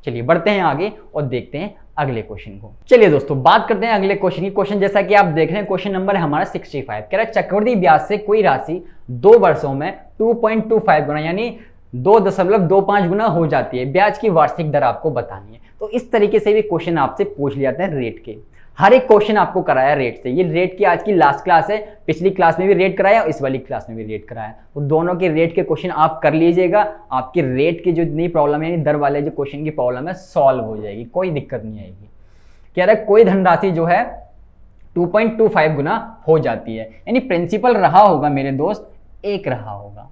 चलिए बढ़ते हैं आगे और देखते हैं अगले क्वेश्चन को। चलिए दोस्तों बात करते हैं अगले क्वेश्चन की। क्वेश्चन जैसा कि आप देख रहे हैं, क्वेश्चन नंबर है हमारा 65। कह रहा है चक्रवृद्धि ब्याज से कोई राशि 2 वर्षों में 2.25 गुना यानी 2.25 गुना हो जाती है, ब्याज की वार्षिक दर आपको बतानी है। तो इस तरीके से भी क्वेश्चन आपसे पूछ लिया जाते हैं रेट के। हर एक क्वेश्चन आपको कराया रेट से। ये रेट की आज की लास्ट क्लास है, पिछली क्लास में भी रेट कराया और इस वाली क्लास में भी रेट कराया, तो दोनों के रेट के क्वेश्चन आप कर लीजिएगा। आपके रेट की जो इतनी प्रॉब्लम है, दर वाले जो क्वेश्चन की प्रॉब्लम है, सॉल्व हो जाएगी, कोई दिक्कत नहीं आएगी। कह रहा है कोई धनराशि जो है 2.25 गुना हो जाती है, यानी प्रिंसिपल रहा होगा मेरे दोस्त 1 रहा होगा,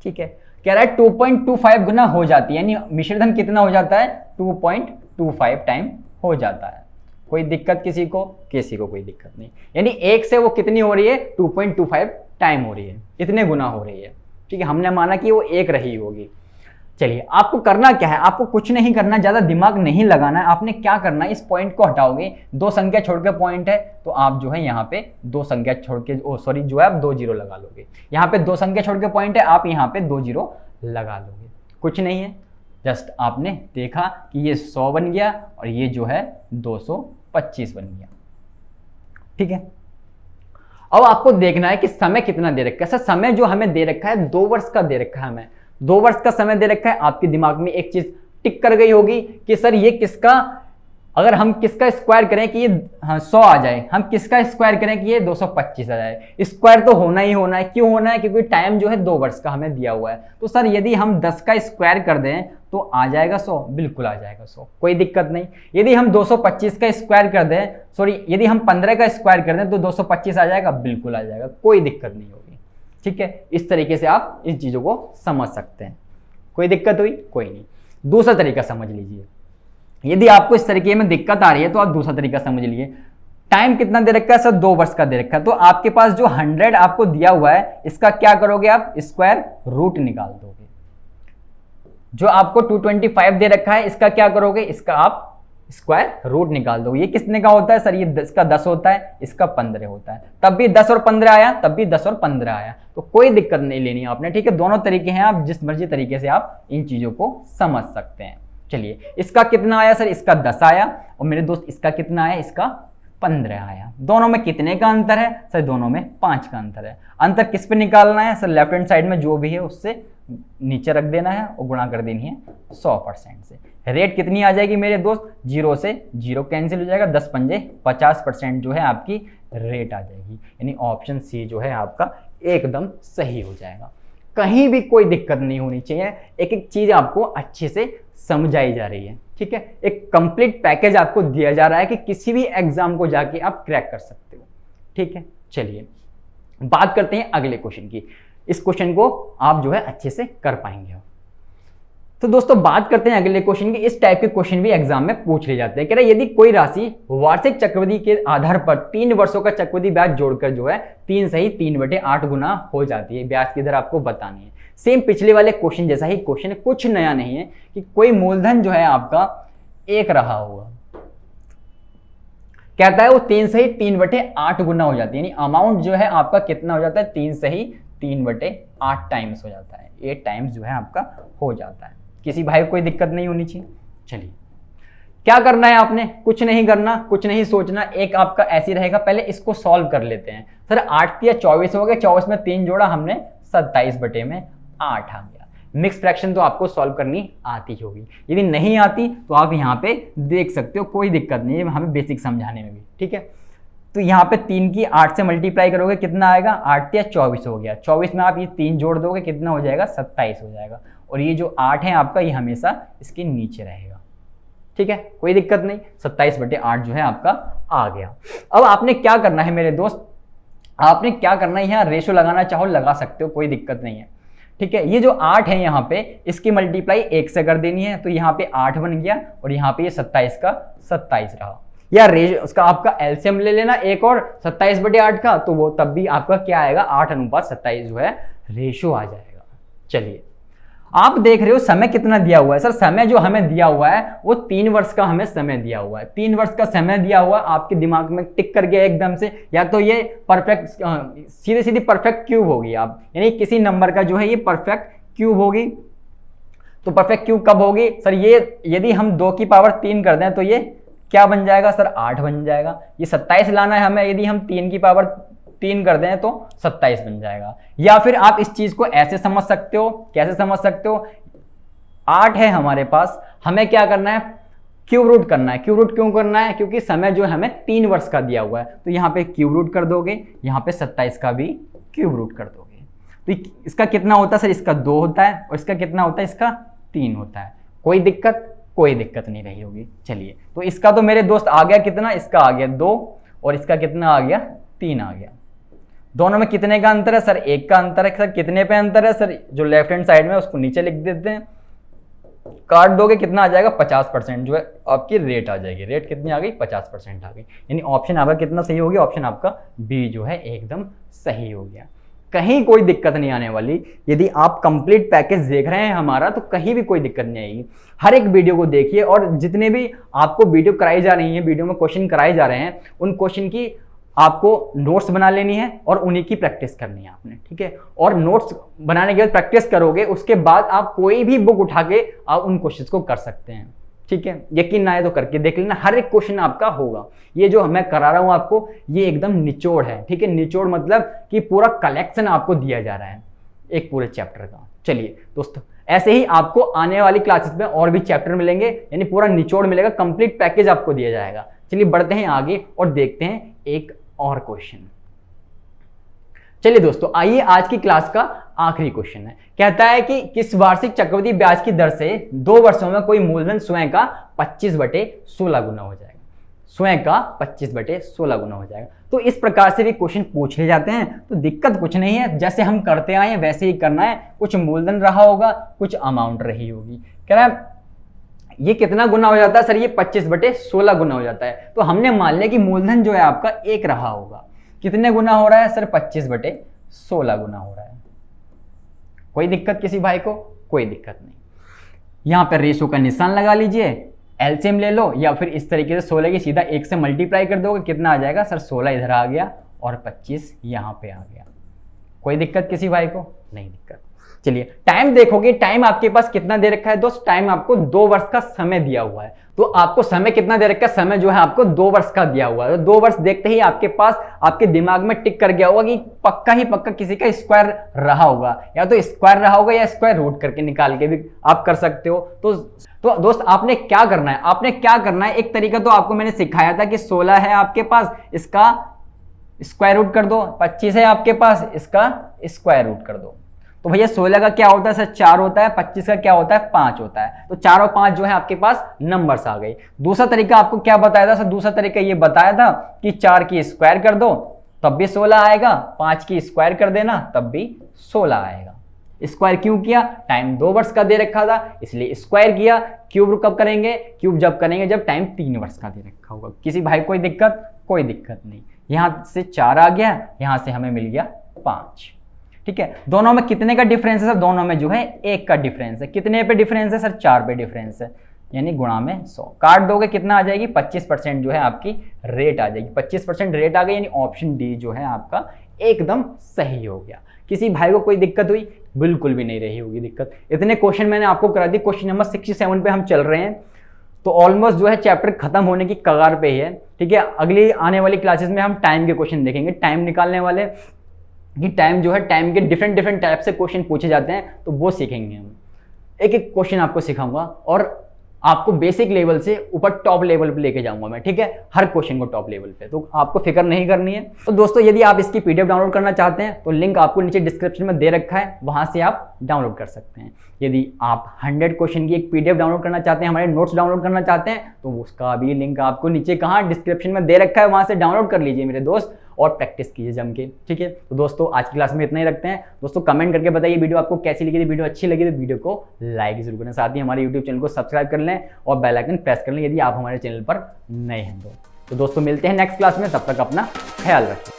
ठीक है। कह रहा है 2.25 गुना हो जाती है, यानी मिश्रधन कितना हो जाता है, 2.25 टाइम हो जाता है। कोई दिक्कत किसी को कोई दिक्कत नहीं, यानी 1 से वो कितनी हो रही है, 2.25 टाइम हो रही है, इतने गुना हो रही है, ठीक है। हमने माना कि वो 1 रही होगी। चलिए आपको करना क्या है, आपको कुछ नहीं करना, ज्यादा दिमाग नहीं लगाना है। आपने क्या करना है, इस पॉइंट को हटाओगे, 2 संख्या छोड़ के पॉइंट है तो आप जो है यहाँ पे 2 संख्या छोड़ के सॉरी जो है आप 2 जीरो लगा लोगे। यहाँ पे 2 संख्या छोड़ के पॉइंट है, आप यहाँ पे 2 जीरो लगा लोगे, कुछ नहीं है। जस्ट आपने देखा कि ये 100 बन गया और ये जो है 225 बन गया, ठीक है। अब आपको देखना है कि समय कितना दे रखा है। सर समय जो हमें दे रखा है 2 वर्ष का दे रखा है, हमें 2 वर्ष का समय दे रखा है। आपके दिमाग में एक चीज टिक कर गई होगी कि सर ये किसका, अगर हम किसका स्क्वायर करें कि ये 100 आ जाए, हम किसका स्क्वायर करें कि ये 225 आ जाए। स्क्वायर तो होना ही होना है, क्यों होना है, क्योंकि टाइम जो है 2 वर्ष का हमें दिया हुआ है। तो सर यदि हम 10 का स्क्वायर कर दें तो आ जाएगा 100, बिल्कुल आ जाएगा 100, कोई दिक्कत नहीं। यदि हम 225 का स्क्वायर कर दें, सॉरी यदि हम 15 का स्क्वायर कर दें तो 225 आ जाएगा, बिल्कुल आ जाएगा, कोई दिक्कत नहीं होगी, ठीक है। इस तरीके से आप इन चीजों को समझ सकते हैं। कोई दिक्कत हुई, कोई नहीं। दूसरा तरीका समझ लीजिए, यदि आपको इस तरीके में दिक्कत आ रही है तो आप दूसरा तरीका समझ लीजिए। टाइम कितना दे रखा है सर, 2 वर्ष का दे रखा है। तो आपके पास जो 100 आपको दिया हुआ है इसका क्या करोगे आप, स्क्वायर रूट निकाल दोगे। जो आपको 225 दे रखा है इसका क्या करोगे, इसका आप स्क्वायर रूट निकाल दोगे। ये कितने का होता है सर, ये इसका 10 होता है, इसका 15 होता है। तब भी 10 और 15 आया, तब भी 10 और 15 आया, तो कोई दिक्कत नहीं लेनी है आपने, ठीक है। दोनों तरीके हैं, आप जिस मर्जी तरीके से आप इन चीजों को समझ सकते हैं। चलिए, इसका कितना आया सर, इसका 10 आया, और मेरे दोस्त इसका कितना आया, इसका 15 आया। दोनों में कितने का अंतर है सर, दोनों में 5 का अंतर है। अंतर किस पे निकालना है सर, लेफ्ट हैंड साइड में जो भी है उससे नीचे रख देना है और गुणा कर देनी है 100% से। रेट कितनी आ जाएगी मेरे दोस्त, 0 से 0 कैंसिल हो जाएगा, 10 पंजे 50% जो है आपकी रेट आ जाएगी। यानी ऑप्शन सी जो है आपका एकदम सही हो जाएगा। कहीं भी कोई दिक्कत नहीं होनी चाहिए, एक एक चीज आपको अच्छे से समझाई जा रही है, ठीक है। एक कंप्लीट पैकेज आपको दिया जा रहा है कि किसी भी एग्जाम को जाके आप क्रैक कर सकते हो, ठीक है। चलिए बात करते हैं अगले क्वेश्चन की। इस क्वेश्चन को आप जो है अच्छे से कर पाएंगे। तो दोस्तों बात करते हैं अगले क्वेश्चन की। इस टाइप के क्वेश्चन भी एग्जाम में पूछ ले जाते हैं। कह रहे यदि कोई राशि वार्षिक चक्रवृद्धि के आधार पर 3 वर्षों का चक्रवृद्धि ब्याज जोड़कर जो है 3 सही 3/8 गुना हो जाती है। ब्याज की दर आपको बतानी है। सेम पिछले वाले क्वेश्चन जैसा ही क्वेश्चन है, कुछ नया नहीं है कि कोई मूलधन जो है आपका 1 रहा होगा, कहता है वो 3 सही 3/8 गुना हो जाती है। यानी अमाउंट जो है आपका कितना हो जाता है, 3 सही 3/8 टाइम्स हो जाता है, 8 टाइम्स जो है आपका हो जाता है। किसी भाई को कोई दिक्कत नहीं होनी चाहिए। चलिए क्या करना है आपने, कुछ नहीं करना, कुछ नहीं सोचना। एक आपका ऐसी रहेगा, पहले इसको सॉल्व कर लेते हैं। सर 8 या 24 हो गया, 24 में 3 जोड़ा हमने 27/8 आ गया। मिक्स फ्रैक्शन तो आपको सॉल्व करनी आती होगी, यदि नहीं आती तो आप यहाँ पे देख सकते हो, कोई दिक्कत नहीं है हमें बेसिक समझाने में भी, ठीक है। तो यहाँ पे 3 की 8 से मल्टीप्लाई करोगे कितना आएगा, 8 या 24 हो गया। 24 में आप ये 3 जोड़ दोगे कितना हो जाएगा, 27 हो जाएगा। और ये जो 8 है आपका, ये हमेशा इसके नीचे रहेगा, ठीक है, कोई दिक्कत नहीं। 27/8 जो है आपका आ गया। अब आपने क्या करना है मेरे दोस्त, आपने क्या करना है, यहाँ रेशो लगाना चाहो लगा सकते हो, कोई दिक्कत नहीं है, ठीक है। ये जो 8 है यहाँ पे, इसकी मल्टीप्लाई 1 से कर देनी है, तो यहाँ पे 8 बन गया और यहाँ पे ये 27 का 27 रहा। या रेशो उसका आपका एलसीएम ले लेना 1 और 27/8 का, तो वो तब भी आपका क्या आएगा, 8:27 जो है रेशो आ जाएगा। चलिए आप देख रहे हो समय कितना दिया हुआ है। सर समय जो हमें दिया हुआ है वो 3 वर्ष का हमें समय दिया हुआ है। 3 वर्ष का समय दिया हुआ, आपके दिमाग में टिक कर गया एकदम से, या तो ये परफेक्ट सीधे सीधी परफेक्ट क्यूब होगी, आप यानी किसी नंबर का जो है ये परफेक्ट क्यूब होगी। तो परफेक्ट क्यूब कब होगी सर, ये यदि हम 2 की पावर 3 कर दें तो ये क्या बन जाएगा सर, 8 बन जाएगा। ये 27 लाना है हमें, यदि हम 3 की पावर 3 कर दें तो 27 बन जाएगा। या फिर आप इस चीज को ऐसे समझ सकते हो, कैसे समझ सकते हो, 8 है हमारे पास, हमें क्या करना है, क्यूब रूट करना है। क्यूब रूट क्यों करना है, क्योंकि समय जो हमें 3 वर्ष का दिया हुआ है, तो यहाँ पे क्यूब रूट कर दोगे, यहाँ पे 27 का भी क्यूब रूट कर दोगे। तो इसका कितना होता है सर, इसका 2 होता है, और इसका कितना होता है, इसका 3 होता है। कोई दिक्कत नहीं रही होगी। चलिए तो इसका तो मेरे दोस्त आ गया कितना, इसका आ गया 2 और इसका कितना आ गया, 3 आ गया। दोनों में कितने का अंतर है सर, 1 का अंतर है। सर कितने पे अंतर है सर, जो लेफ्ट हैंड साइड में उसको नीचे लिख देते हैं, काट दोगे कितना आ जाएगा, 50% जो है आपकी रेट आ जाएगी। रेट कितनी आ गई, 50% आ गई। यानी ऑप्शन आपका कितना सही हो गया, ऑप्शन आपका बी जो है एकदम सही हो गया। कहीं कोई दिक्कत नहीं आने वाली। यदि आप कंप्लीट पैकेज देख रहे हैं हमारा, तो कहीं भी कोई दिक्कत नहीं आएगी। हर एक वीडियो को देखिए, और जितने भी आपको वीडियो कराई जा रही है, वीडियो में क्वेश्चन कराए जा रहे हैं, उन क्वेश्चन की आपको नोट्स बना लेनी है और उन्हीं की प्रैक्टिस करनी है आपने, ठीक है। और नोट्स बनाने के बाद प्रैक्टिस करोगे, उसके बाद आप कोई भी बुक उठा के आप उन क्वेश्चंस को कर सकते हैं, ठीक है। यकीन ना आए तो करके देख लेना, हर एक क्वेश्चन आपका होगा। ये जो मैं करा रहा हूं आपको, ये एकदम निचोड़ है, ठीक है। निचोड़ मतलब कि पूरा कलेक्शन आपको दिया जा रहा है एक पूरे चैप्टर का। चलिए दोस्तों, ऐसे ही आपको आने वाली क्लासेस में और भी चैप्टर मिलेंगे, यानी पूरा निचोड़ मिलेगा, कंप्लीट पैकेज आपको दिया जाएगा। चलिए बढ़ते हैं आगे और देखते हैं एक और क्वेश्चन। चलिए दोस्तों, आइए आज की क्लास का आखिरी क्वेश्चन है। कहता है कि किस वार्षिक चक्रवृद्धि ब्याज की दर से 2 वर्षों में कोई मूलधन स्वयं का 25/16 गुना हो जाएगा। स्वयं का 25/16 गुना हो जाएगा। तो इस प्रकार से भी क्वेश्चन पूछ ले जाते हैं, तो दिक्कत कुछ नहीं है, जैसे हम करते आए हैं वैसे ही करना है। कुछ मूलधन रहा होगा, कुछ अमाउंट रही होगी। कह रहा है ये कितना गुना हो जाता है सर? ये 25/16 गुना हो जाता है। तो हमने मान लिया कि मूलधन जो है आपका 1 रहा होगा। कितने गुना हो रहा है सर? 25/16 गुना हो रहा है। कोई दिक्कत किसी भाई को? कोई दिक्कत नहीं। यहां पर रेशो का निशान लगा लीजिए, एलसीएम ले लो, या फिर इस तरीके से 16 की सीधा 1 से मल्टीप्लाई कर दोगे, कितना आ जाएगा सर? 16 इधर आ गया और 25 यहां पे आ गया। कोई दिक्कत किसी भाई को? नहीं दिक्कत। चलिए टाइम देखोगे, टाइम आपके पास कितना दे रखा है दोस्त? टाइम आपको 2 वर्ष का समय दिया हुआ है। तो आपको समय कितना दे रखा है? समय जो है आपको 2 वर्ष का दिया हुआ है। तो 2 वर्ष देखते ही आपके पास, आपके दिमाग में टिक कर गया होगा कि पक्का ही पक्का किसी का स्क्वायर रहा होगा, या तो स्क्वायर रहा होगा या स्क्वायर रूट करके निकाल के भी आप कर सकते हो। तो दोस्त आपने क्या करना है? आपने क्या करना है, एक तरीका तो आपको मैंने सिखाया था कि 16 है आपके पास, इसका स्क्वायर रूट कर दो। 25 है आपके पास, इसका स्क्वायर रूट कर दो। तो भैया 16 का क्या होता है सर? 4 होता है। 25 का क्या होता है? 5 होता है। तो 4 और 5 जो है आपके पास नंबर्स आ गए। दूसरा तरीका आपको क्या बताया था सर? दूसरा तरीका ये बताया था कि 4 की स्क्वायर कर दो तब भी 16 आएगा, 5 की स्क्वायर कर देना तब भी 16 आएगा। स्क्वायर क्यों किया? टाइम 2 वर्ष का दे रखा था इसलिए स्क्वायर किया। क्यूब कब करेंगे? क्यूब जब करेंगे जब टाइम 3 वर्ष का दे रखा होगा। किसी भाई कोई दिक्कत? कोई दिक्कत नहीं। यहां से 4 आ गया, यहां से हमें मिल गया 5। ठीक है, दोनों में कितने का डिफरेंस है सर? दोनों में जो है 1 का डिफरेंस है। कितने पे डिफरेंस है सर? 4 पे डिफरेंस है, यानी गुणा में 100। काट दोगे कितना आ जाएगी? 25% जो है आपकी रेट आ जाएगी। 25% रेट आ गई, यानी ऑप्शन डी जो है आपका एकदम सही हो गया। किसी भाई को कोई दिक्कत हुई? बिल्कुल भी नहीं रही होगी दिक्कत। इतने क्वेश्चन मैंने आपको करा दी। क्वेश्चन नंबर 67 पे हम चल रहे हैं, तो ऑलमोस्ट जो है चैप्टर खत्म होने की कगार पे ही है। ठीक है, अगली आने वाली क्लासेस में हम टाइम के क्वेश्चन देखेंगे, टाइम निकालने वाले, कि टाइम जो है, टाइम के डिफरेंट टाइप से क्वेश्चन पूछे जाते हैं, तो वो सीखेंगे हम। एक एक क्वेश्चन आपको सिखाऊंगा और आपको बेसिक लेवल से ऊपर टॉप लेवल पे लेके जाऊंगा मैं। ठीक है, हर क्वेश्चन को टॉप लेवल पे, तो आपको फिक्र नहीं करनी है। तो दोस्तों यदि आप इसकी पीडीएफ डाउनलोड करना चाहते हैं तो लिंक आपको नीचे डिस्क्रिप्शन में दे रखा है, वहां से आप डाउनलोड कर सकते हैं। यदि आप 100 क्वेश्चन की एक पीडीएफ डाउनलोड करना चाहते हैं, हमारे नोट्स डाउनलोड करना चाहते हैं, तो उसका भी लिंक आपको नीचे कहाँ डिस्क्रिप्शन में दे रखा है, वहां से डाउनलोड कर लीजिए मेरे दोस्त और प्रैक्टिस कीजिए जम के। ठीक है, तो दोस्तों आज की क्लास में इतना ही रखते हैं। दोस्तों कमेंट करके बताइए वीडियो आपको कैसी लगी थी। वीडियो अच्छी लगी तो वीडियो को लाइक जरूर करें, साथ ही हमारे यूट्यूब चैनल को सब्सक्राइब कर लें और बेल आइकन प्रेस कर लें यदि आप हमारे चैनल पर नए हैं तो दोस्तों मिलते हैं नेक्स्ट क्लास में, तब तक अपना ख्याल रखें।